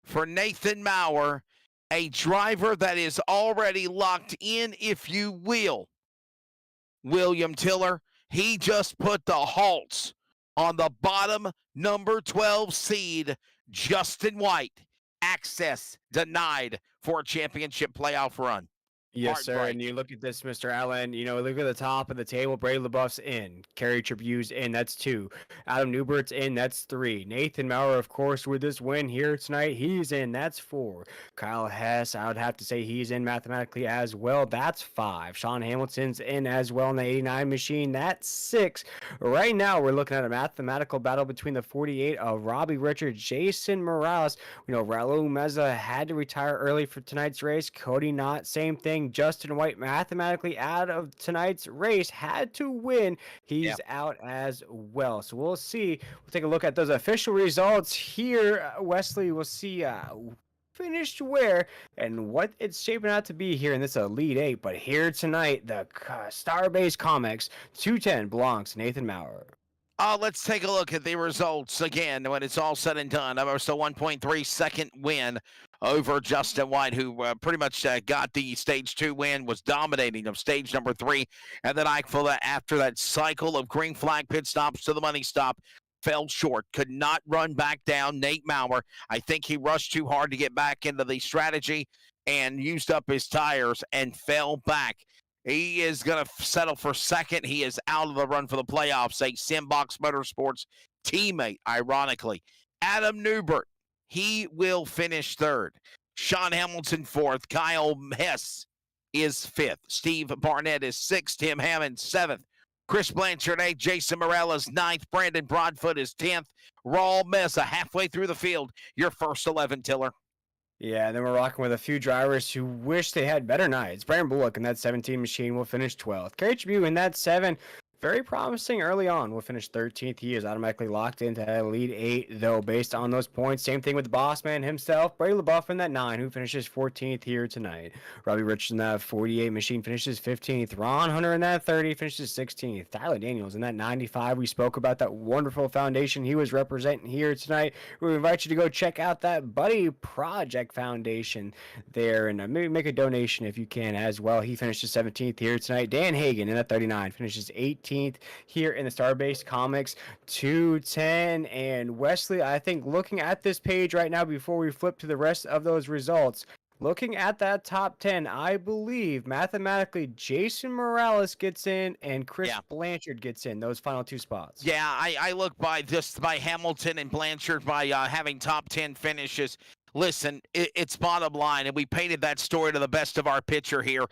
for Nathan Maurer, a driver that is already locked in, if you will. William Tiller, he just put the halts on the bottom number 12 seed, Justin White. Access denied for a championship playoff run. Yes, sir. And you look at this, Mr. Allen, you know, look at the top of the table. Brady LaBeouf's in. Kerry Tribune's in. That's 2. Adam Newbert's in. That's 3. Nathan Maurer, of course, with this win here tonight, he's in. That's 4. Kyle Hess, I would have to say he's in mathematically as well. That's 5. Sean Hamilton's in as well in the 89 machine. That's 6. Right now, we're looking at a mathematical battle between the 48 of Robbie Richards, Jason Morales. You know, Raul Meza had to retire early for tonight's race. Cody Knott, same thing. Justin White mathematically out of tonight's race, had to win. He's out as well. So we'll see. We'll take a look at those official results here. Wesley, we'll see finished where and what it's shaping out to be here in this Elite 8. But here tonight, the StarBase Comics 210 belongs to Nathan Maurer. Let's take a look at the results again when it's all said and done. Almost a 1.3 second win over Justin White, who pretty much got the stage 2 win, was dominating of stage number 3. And then after that cycle of green flag pit stops to the money stop, fell short, could not run back down. Nate Maurer, I think he rushed too hard to get back into the strategy and used up his tires and fell back. He is going to settle for second. He is out of the run for the playoffs. A Simbox Motorsports teammate, ironically. Adam Newbert, he will finish 3rd. Sean Hamilton 4th. Kyle Hess is 5th. Steve Barnett is 6th. Tim Hammond 7th. Chris Blanchard 8th. Jason Morales 9th. Brandon Broadfoot is 10th. Raul Mesa halfway through the field. Your first 11, Tiller. Yeah, and then we're rocking with a few drivers who wish they had better nights. Brian Bullock in that 17 machine will finish 12th. Kerry Tribune in that 7, very promising early on. Will finish 13th. He is automatically locked into that lead 8, though, based on those points. Same thing with the boss man himself, Brady LaBeouf in that 9, who finishes 14th here tonight. Robbie Rich in that 48 machine finishes 15th. Ron Hunter in that 30 finishes 16th. Tyler Daniels in that 95. We spoke about that wonderful foundation he was representing here tonight. We invite you to go check out that Buddy Project Foundation there, and maybe make a donation if you can as well. He finishes 17th here tonight. Dan Hagan in that 39 finishes 18th here in the StarBase Comics 210. And Wesley, I think looking at this page right now before we flip to the rest of those results, looking at that top 10, I believe mathematically Jason Morales gets in and Chris Blanchard gets in those final 2 spots. Yeah, I look by Hamilton and Blanchard by having top 10 finishes. Listen, it's bottom line, and we painted that story to the best of our picture here.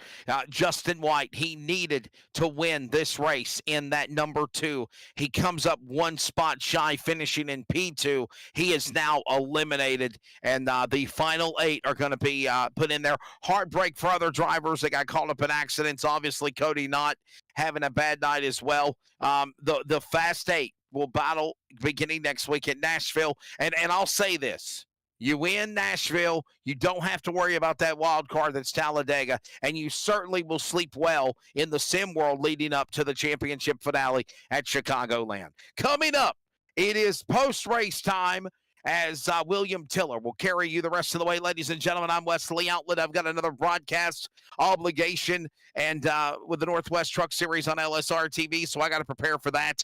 Justin White, he needed to win this race in that number 2. He comes up 1 spot shy, finishing in P2. He is now eliminated, and the final 8 are going to be put in there. Heartbreak for other drivers that got caught up in accidents. Obviously, Cody Knott having a bad night as well. The Fast 8 will battle beginning next week at Nashville, and I'll say this. You win Nashville, you don't have to worry about that wild card that's Talladega, and you certainly will sleep well in the sim world leading up to the championship finale at Chicagoland. Coming up, it is post-race time as William Tiller will carry you the rest of the way. Ladies and gentlemen, I'm Wesley Outlet. I've got another broadcast obligation and with the Northwest Truck Series on LSR TV, so I got to prepare for that.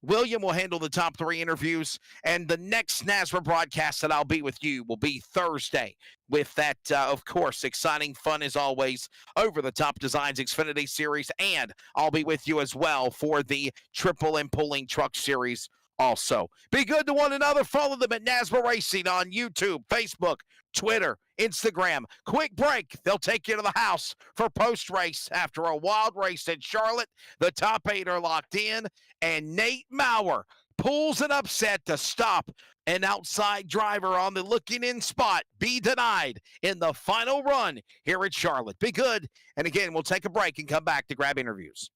William will handle the top 3 interviews, and the next NASRA broadcast that I'll be with you will be Thursday with that, of course, exciting fun as always, Over the Top Designs Xfinity Series, and I'll be with you as well for the Triple and Pulling Truck Series also. Be good to one another. Follow them at NASRA Racing on YouTube, Facebook, Twitter, Instagram. Quick break. They'll take you to the house for post-race after a wild race in Charlotte. The top 8 are locked in, and Nate Maurer pulls an upset to stop an outside driver on the looking-in spot. Be denied in the final run here at Charlotte. Be good. And again, we'll take a break and come back to grab interviews.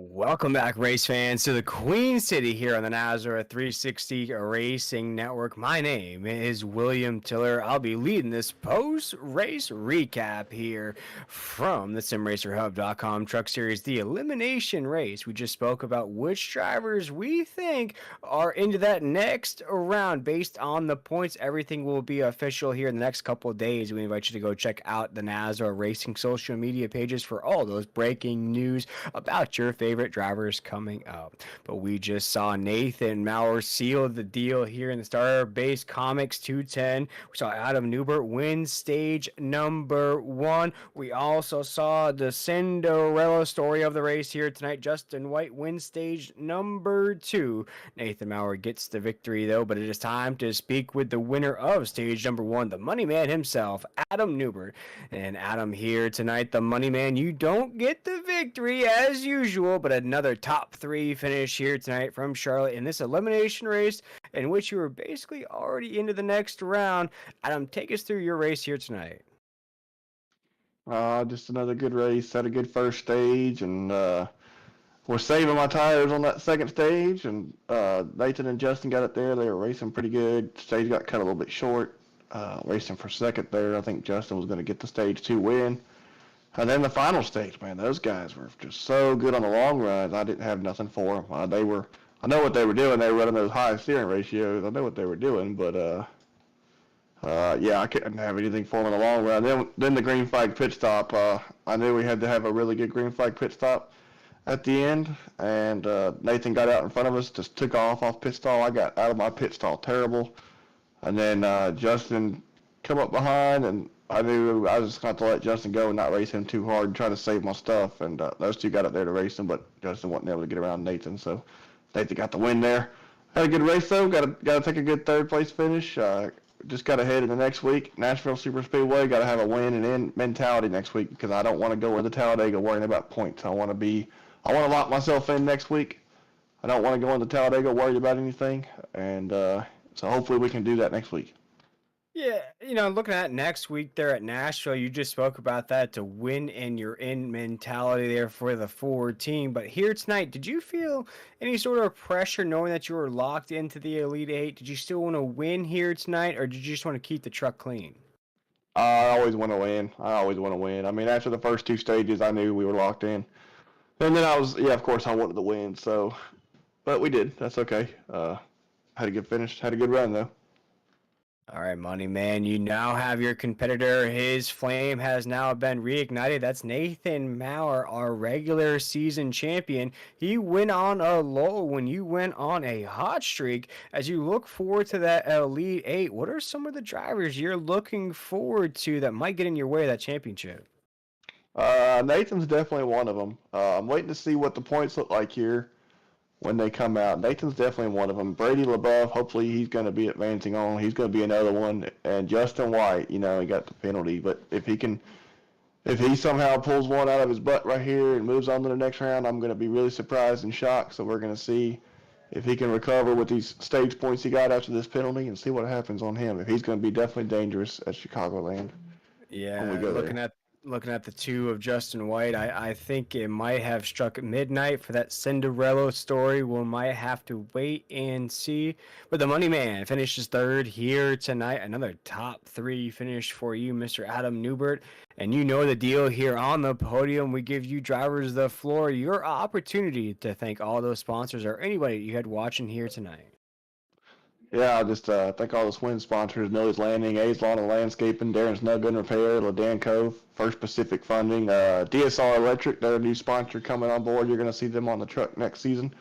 Welcome back, race fans, to the Queen City here on the NASRA 360 Racing Network. My name is William Tiller. I'll be leading this post-race recap here from the SimRacerHub.com Truck Series, the elimination race. We just spoke about which drivers we think are into that next round based on the points. Everything will be official here in the next couple of days. We invite you to go check out the NASRA Racing social media pages for all those breaking news about your favorite favorite drivers coming up. But we just saw Nathan Maurer seal the deal here in the StarBase Comics 210. We saw Adam Newbert win stage number 1. We also saw the Cinderella story of the race here tonight. Justin White wins stage number 2. Nathan Maurer gets the victory though, but it is time to speak with the winner of stage number 1, the money man himself, Adam Newbert. And Adam here tonight, the money man, you don't get the victory as usual, but another top 3 finish here tonight from Charlotte in this elimination race in which you were basically already into the next round. Adam, take us through your race here tonight. Just another good race. Had a good first stage, and we're saving my tires on that second stage. And Nathan and Justin got it there. They were racing pretty good. Stage got cut a little bit short. Racing for second there. I think Justin was going to get the stage 2 win. And then the final stage, man, those guys were just so good on the long runs. I didn't have nothing for them. I know what they were doing. They were running those high steering ratios. I know what they were doing, but yeah, I couldn't have anything for them in the long run. Then the green flag pit stop. I knew we had to have a really good green flag pit stop at the end, and Nathan got out in front of us, just took off pit stall. I got out of my pit stall terrible, and then Justin come up behind, and I knew I was just going to let Justin go and not race him too hard and try to save my stuff, and those two got up there to race him, but Justin wasn't able to get around Nathan, so Nathan got the win there. Had a good race though. Got to take a good third place finish. Just got ahead in the next week. Nashville Super Speedway, got to have a win and in mentality next week because I don't want to go into Talladega worrying about points. I want to lock myself in next week. I don't want to go into Talladega worried about anything, and so hopefully we can do that next week. Yeah, looking at next week there at Nashville, you just spoke about that, to win and you're in mentality there for the forward team. But here tonight, did you feel any sort of pressure knowing that you were locked into the Elite 8? Did you still want to win here tonight, or did you just want to keep the truck clean? I always want to win. I mean, after the first 2 stages, I knew we were locked in. And then of course I wanted to win. So, but we did. That's okay. Had a good finish. Had a good run though. All right, money man, you now have your competitor. His flame has now been reignited. That's Nathan Maurer, our regular season champion. He went on a lull when you went on a hot streak. As you look forward to that Elite 8, what are some of the drivers you're looking forward to that might get in your way of that championship? Nathan's definitely one of them. I'm waiting to see what the points look like here when they come out. Nathan's definitely one of them. Brady LaBeouf, hopefully he's going to be advancing on. He's going to be another one. And Justin White, he got the penalty. But if he somehow pulls one out of his butt right here and moves on to the next round, I'm going to be really surprised and shocked. So we're going to see if he can recover with these stage points he got after this penalty and see what happens on him. If he's going to be definitely dangerous at Chicagoland. Yeah, looking at the 2 of Justin White, I think it might have struck midnight for that Cinderella story. We might have to wait and see. But the money man finishes 3rd here tonight. Another top 3 finish for you, Mr. Adam Newbert. And you know the deal here on the podium. We give you drivers the floor, your opportunity to thank all those sponsors or anybody you had watching here tonight. Yeah, I just thank all the swim sponsors: Millie's Landing, A's Lawn and Landscaping, Darren's Nug and Repair, Ladan Cove, First Pacific Funding, DSR Electric, they're a new sponsor coming on board. You're going to see them on the truck next season.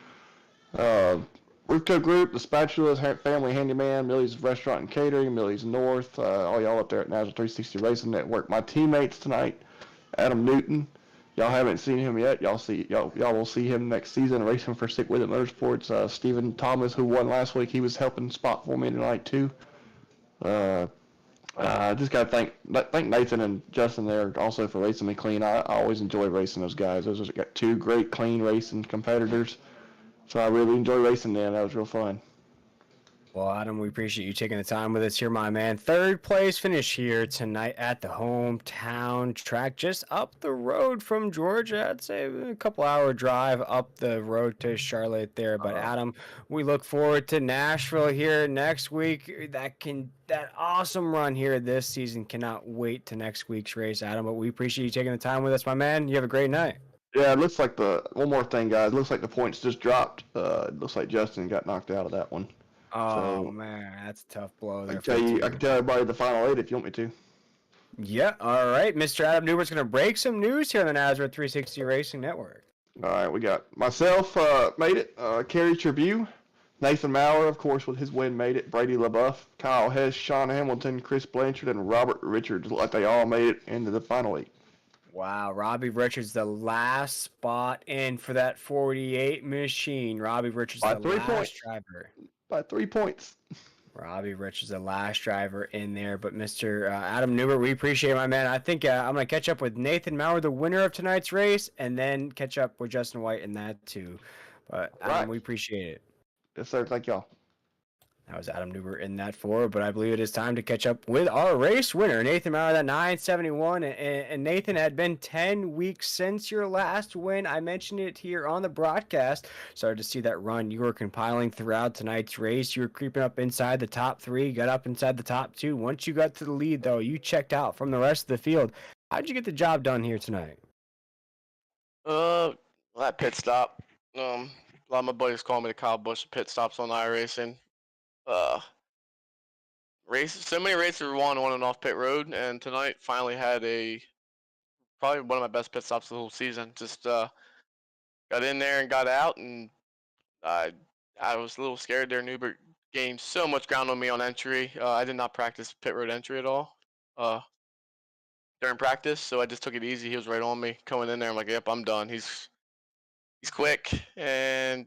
Rooftop Group, the Spatulas, Family Handyman, Millie's Restaurant and Catering, Millie's North, all y'all up there at National 360 Racing Network. My teammates tonight, Adam Newton. Y'all haven't seen him yet. Y'all will see him next season racing for Stick With It Motorsports. Stephen Thomas, who won last week, he was helping spot for me tonight too. Just got to thank Nathan and Justin there also for racing me clean. I always enjoy racing those guys. Those are got 2 great clean racing competitors. So I really enjoy racing them. That was real fun. Well, Adam, we appreciate you taking the time with us here, my man. 3rd place finish here tonight at the hometown track, just up the road from Georgia. I'd say a couple-hour drive up the road to Charlotte there. But Adam, we look forward to Nashville here next week. That awesome run here this season. Cannot wait to next week's race, Adam. But we appreciate you taking the time with us, my man. You have a great night. Yeah, it looks like one more thing, guys. It looks like the points just dropped. It looks like Justin got knocked out of that one. Oh, man, that's a tough blow there. I can tell everybody the final 8 if you want me to. Yeah, all right. Mr. Adam Newbert's going to break some news here on the Nazareth 360 Racing Network. All right, we got myself made it. Kerry Tribune, Nathan Maurer, of course, with his win made it. Brady LaBeouf, Kyle Hess, Sean Hamilton, Chris Blanchard, and Robert Richards. Like they all made it into the final 8. Wow, Robbie Richards, the last spot in for that 48 machine. Robbie Richards, By the 3 last points. driver. By 3 points. Robbie Richards, the last driver in there. But Mr. Adam Newbert, we appreciate it, my man. I think I'm going to catch up with Nathan Maurer, the winner of tonight's race, and then catch up with Justin White in that too. But Adam, Right. we appreciate it. Yes, sir. Thank y'all. That was Adam Newbert in that 4, but I believe it is time to catch up with our race winner, Nathan Maurer, that 971. And Nathan, had been 10 weeks since your last win. I mentioned it here on the broadcast. Started to see that run you were compiling throughout tonight's race. You were creeping up inside the top 3, got up inside the top 2. Once you got to the lead, though, you checked out from the rest of the field. How'd you get the job done here tonight? That pit stop. A lot of my buddies call me the Kyle Busch of pit stops on iRacing. So many races were won on and off pit road, and tonight finally had probably one of my best pit stops of the whole season. Just got in there and got out, and I was a little scared there. Newbert gained so much ground on me on entry. I did not practice pit road entry at all during practice, so I just took it easy. He was right on me coming in there. I'm like, yep, I'm done. He's quick, and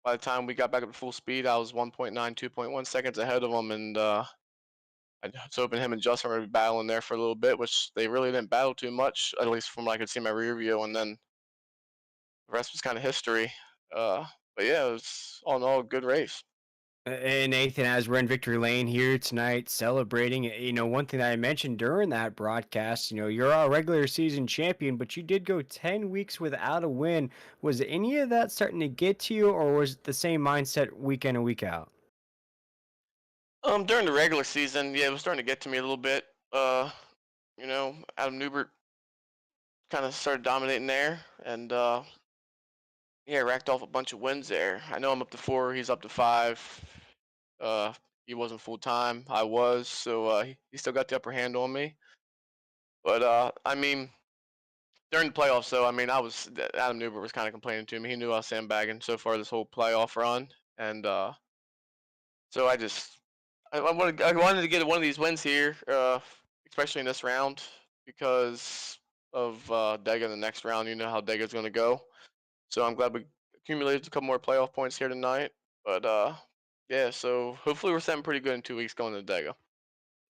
by the time we got back up to full speed, I was 1.9, 2.1 seconds ahead of him, and I was hoping him and Justin were battling there for a little bit, which they really didn't battle too much, at least from what I could see in my rear view, and then the rest was kind of history. But yeah, it was all in all a good race. And Nathan, as we're in victory lane here tonight, celebrating, one thing that I mentioned during that broadcast, you're our regular season champion, but you did go 10 weeks without a win. Was any of that starting to get to you, or was it the same mindset week in and week out? During the regular season, yeah, it was starting to get to me a little bit. Adam Newbert kind of started dominating there, and yeah, racked off a bunch of wins there. I know I'm up to 4, he's up to 5. He wasn't full time, I was, so he still got the upper hand on me. But I mean, during the playoffs, though, Adam Newbert was kind of complaining to me. He knew I was sandbagging so far this whole playoff run, and so I wanted to get one of these wins here, especially in this round, because of Dega in the next round. You know how Dega's going to go. So I'm glad we accumulated a couple more playoff points here tonight. But yeah, so hopefully we're setting pretty good in 2 weeks going to Dega.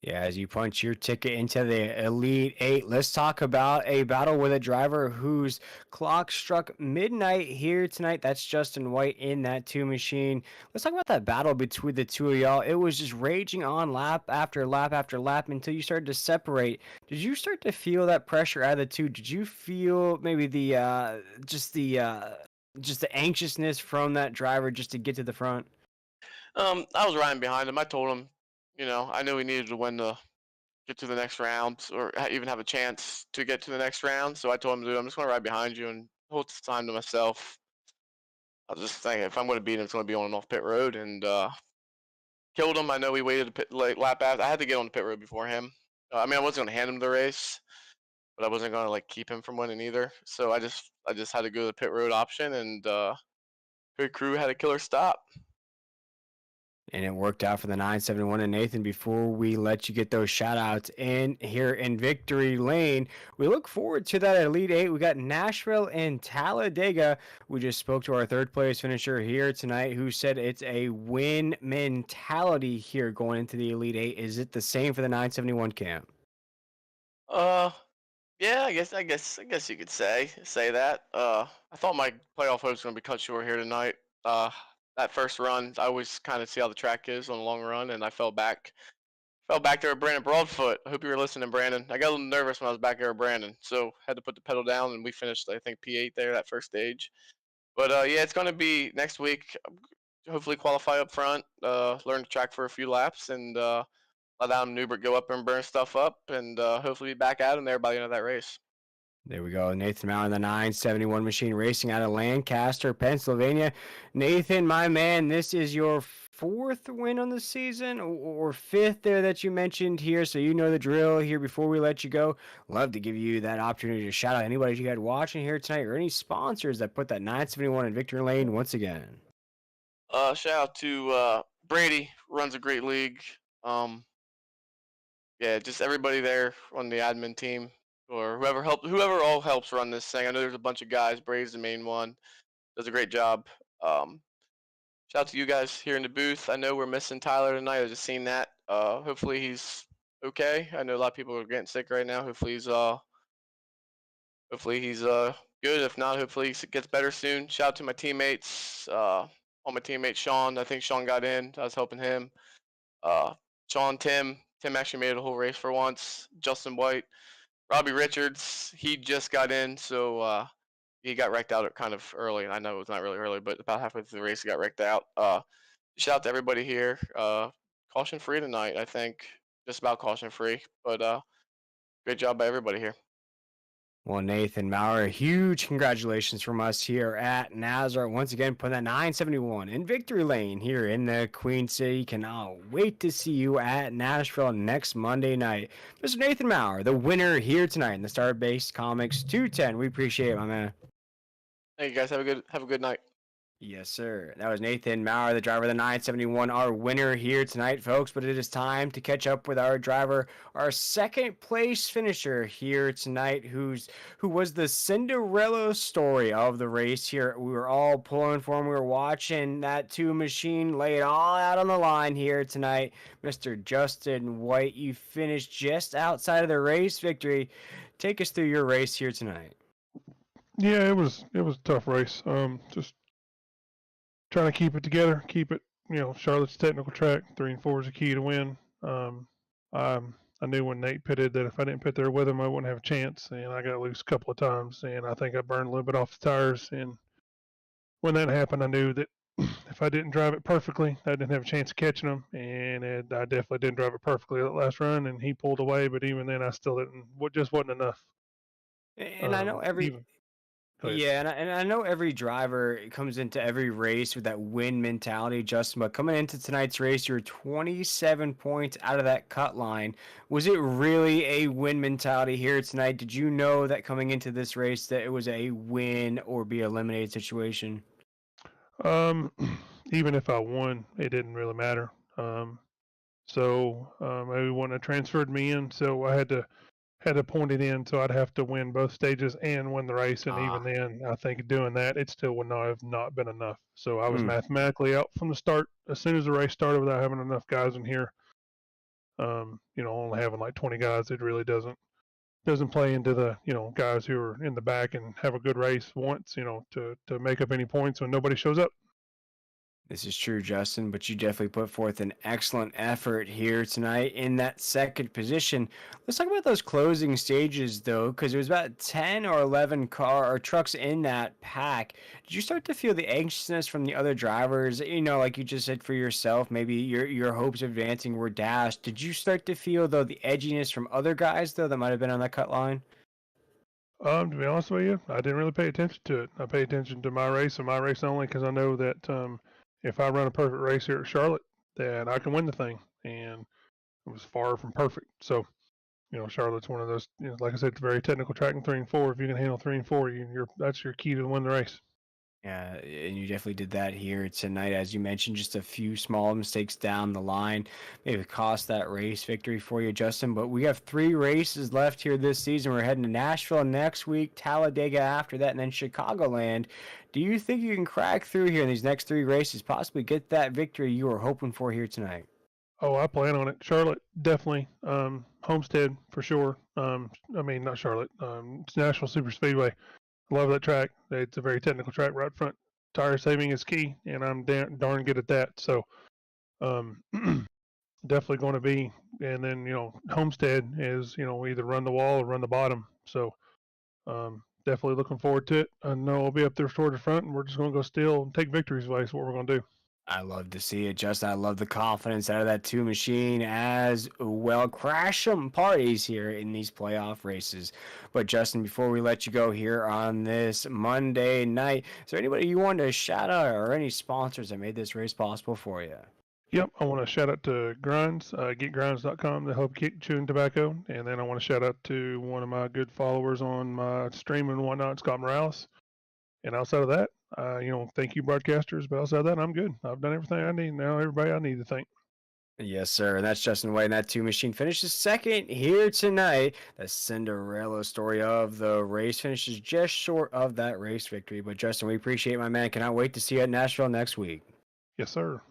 Yeah, as you punch your ticket into the Elite 8, let's talk about a battle with a driver whose clock struck midnight here tonight. That's Justin White in that 2 machine. Let's talk about that battle between the two of y'all. It was just raging on lap after lap after lap until you started to separate. Did you start to feel that pressure out of the two? Did you feel maybe just the anxiousness from that driver just to get to the front? I was riding behind him. I told him, I knew he needed to win to get to the next round, or even have a chance to get to the next round. So I told him, dude, I'm just going to ride behind you and hold the time to myself. I was just thinking, if I'm going to beat him, it's going to be on and off pit road. And killed him. I know he waited a lap after. I had to get on the pit road before him. I wasn't going to hand him the race, but I wasn't going to keep him from winning either. So I just had to go to the pit road option, and good crew had a killer stop. And it worked out for the 971. And Nathan, before we let you get those shout outs in here in victory lane, we look forward to that Elite 8. We got Nashville and Talladega. We just spoke to our third place finisher here tonight who said it's a win mentality here going into the Elite 8. Is it the same for the 971 camp? Yeah, I guess you could say that. I thought my playoff hope was going to be cut short here tonight. That first run, I always kind of see how the track is on a long run, and I fell back there with Brandon Broadfoot. I hope you were listening, Brandon. I got a little nervous when I was back there with Brandon, so had to put the pedal down, and we finished, I think, P8 there that first stage. But yeah, it's going to be next week. Hopefully qualify up front, learn the track for a few laps, and let Adam Newbert go up and burn stuff up, and hopefully be back at him there by the end of that race. There we go. Nathan Maurer, the 971 machine, racing out of Lancaster, Pennsylvania. Nathan, my man, this is your 4th win on the season or 5th there that you mentioned here. So you know the drill here. Before we let you go, love to give you that opportunity to shout out anybody you had watching here tonight or any sponsors that put that 971 in victory lane once again. Shout out to Brady, runs a great league. Yeah, just everybody there on the admin team or whoever all helps run this thing. I know there's a bunch of guys. Brady's the main one. Does a great job. Shout out to you guys here in the booth. I know we're missing Tyler tonight. I just seen that. Hopefully he's okay. I know a lot of people are getting sick right now. Hopefully he's good. If not, hopefully he gets better soon. Shout out to my teammates. All my teammates. Sean, I think Sean got in. I was helping him. Sean, Tim. Tim actually made it a whole race for once. Justin White, Robbie Richards. He just got in, so he got wrecked out kind of early. I know it was not really early, but about halfway through the race, he got wrecked out. Shout out to everybody here. Caution free tonight, I think. Just about caution free, but great job by everybody here. Well, Nathan Maurer, huge congratulations from us here at Nazareth. Once again, putting that 971 in victory lane here in the Queen City. Cannot wait to see you at Nashville next Monday night. Mr. Nathan Maurer, the winner here tonight in the StarBase Comics 210. We appreciate it, my man. Thank you guys. Have a good night. Yes, sir. That was Nathan Maurer, the driver of the 971, our winner here tonight, folks. But it is time to catch up with our driver, our second place finisher here tonight, who was the Cinderella story of the race here. We were all pulling for him. We were watching that two machine lay it all out on the line here tonight. Mr. Justin White, you finished just outside of the race victory. Take us through your race here tonight. Yeah, it was a tough race. Just trying to keep it together, keep it, Charlotte's technical track. 3 and 4 is the key to win. I knew when Nate pitted that if I didn't pit there with him, I wouldn't have a chance, and I got loose a couple of times, and I think I burned a little bit off the tires. And when that happened, I knew that if I didn't drive it perfectly, I didn't have a chance of catching him, and I definitely didn't drive it perfectly that last run, and he pulled away, but even then, I still didn't. Just wasn't enough. And I know Yeah, and I know every driver comes into every race with that win mentality, Justin. But coming into tonight's race, you're 27 points out of that cut line. Was it really a win mentality here tonight? Did you know that coming into this race that it was a win or be eliminated situation? Even if I won, it didn't really matter. So everyone had transferred me in, so I had to point it in, so I'd have to win both stages and win the race. And even then, I think doing that, it still would not have not been enough. So I was mathematically out from the start as soon as the race started without having enough guys in here. Only having like 20 guys, it really doesn't play into the guys who are in the back and have a good race once to make up any points when nobody shows up. This is true, Justin, but you definitely put forth an excellent effort here tonight in that second position. Let's talk about those closing stages, though, because there was about 10 or 11 trucks in that pack. Did you start to feel the anxiousness from the other drivers? Like you just said for yourself, maybe your hopes of advancing were dashed. Did you start to feel, though, the edginess from other guys, though, that might have been on that cut line? To be honest with you, I didn't really pay attention to it. I pay attention to my race and my race only because I know that if I run a perfect race here at Charlotte, then I can win the thing. And it was far from perfect. So, Charlotte's one of those, like I said, it's a very technical track in 3 and 4. If you can handle 3 and 4, that's your key to win the race. Yeah, and you definitely did that here tonight. As you mentioned, just a few small mistakes down the line maybe cost that race victory for you, Justin. But we have 3 races left here this season. We're heading to Nashville next week, Talladega after that, and then Chicagoland. Do you think you can crack through here in these next 3 races, possibly get that victory you were hoping for here tonight? Oh, I plan on it. Charlotte, definitely. Homestead, for sure. Not Charlotte. It's Nashville Super Speedway. Love that track. It's a very technical track right front. Tire saving is key, and I'm darn good at that. So, definitely going to be. And then, Homestead is, either run the wall or run the bottom. So, definitely looking forward to it. I know I'll be up there toward the front, and we're just going to go steal and take victories away. Is what we're going to do. I love to see it, Justin. I love the confidence out of that 2 machine as well. Crash some parties here in these playoff races. But Justin, before we let you go here on this Monday night, is there anybody you want to shout out or any sponsors that made this race possible for you? Yep, I want to shout out to Grinds, getgrinds.com to help kick chewing tobacco. And then I want to shout out to one of my good followers on my stream and whatnot, Scott Morales. And outside of that, thank you, broadcasters. But outside of that, I'm good. I've done everything I need. Now, everybody I need to thank. Yes, sir. And that's Justin White. And that two machine finishes second here tonight. The Cinderella story of the race finishes just short of that race victory. But Justin, we appreciate my man. Cannot wait to see you at Nashville next week. Yes, sir.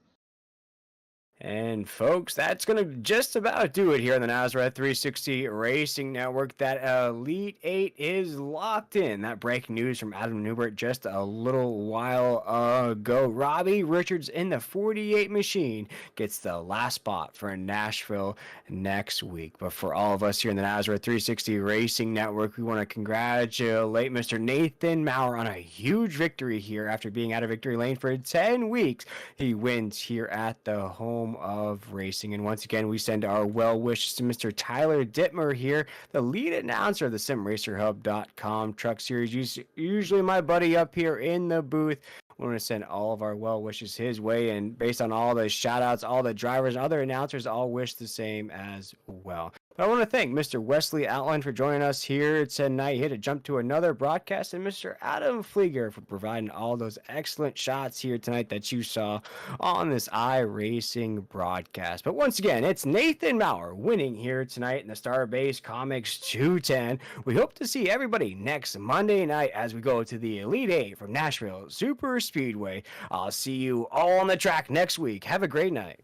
And folks, that's going to just about do it here on the Nazareth 360 Racing Network. That Elite 8 is locked in. That breaking news from Adam Newbert just a little while ago. Robbie Richards in the 48 machine gets the last spot for Nashville next week. But for all of us here in the Nazareth 360 Racing Network, we want to congratulate Mr. Nathan Maurer on a huge victory here after being out of victory lane for 10 weeks. He wins here at the home of racing. And once again, we send our well wishes to Mr. Tyler Dittmer here, the lead announcer of the SimRacerHub.com Truck Series. Usually my buddy up here in the booth. We want to send all of our well wishes his way, and based on all the shout outs, all the drivers and other announcers all wish the same as well. But I want to thank Mr. Wesley Outline for joining us here tonight. He had to jump to another broadcast, and Mr. Adam Flieger for providing all those excellent shots here tonight that you saw on this iRacing broadcast. But once again, it's Nathan Maurer winning here tonight in the StarBase Comics 210. We hope to see everybody next Monday night as we go to the Elite 8 from Nashville Super Speedway. I'll see you all on the track next week. Have a great night.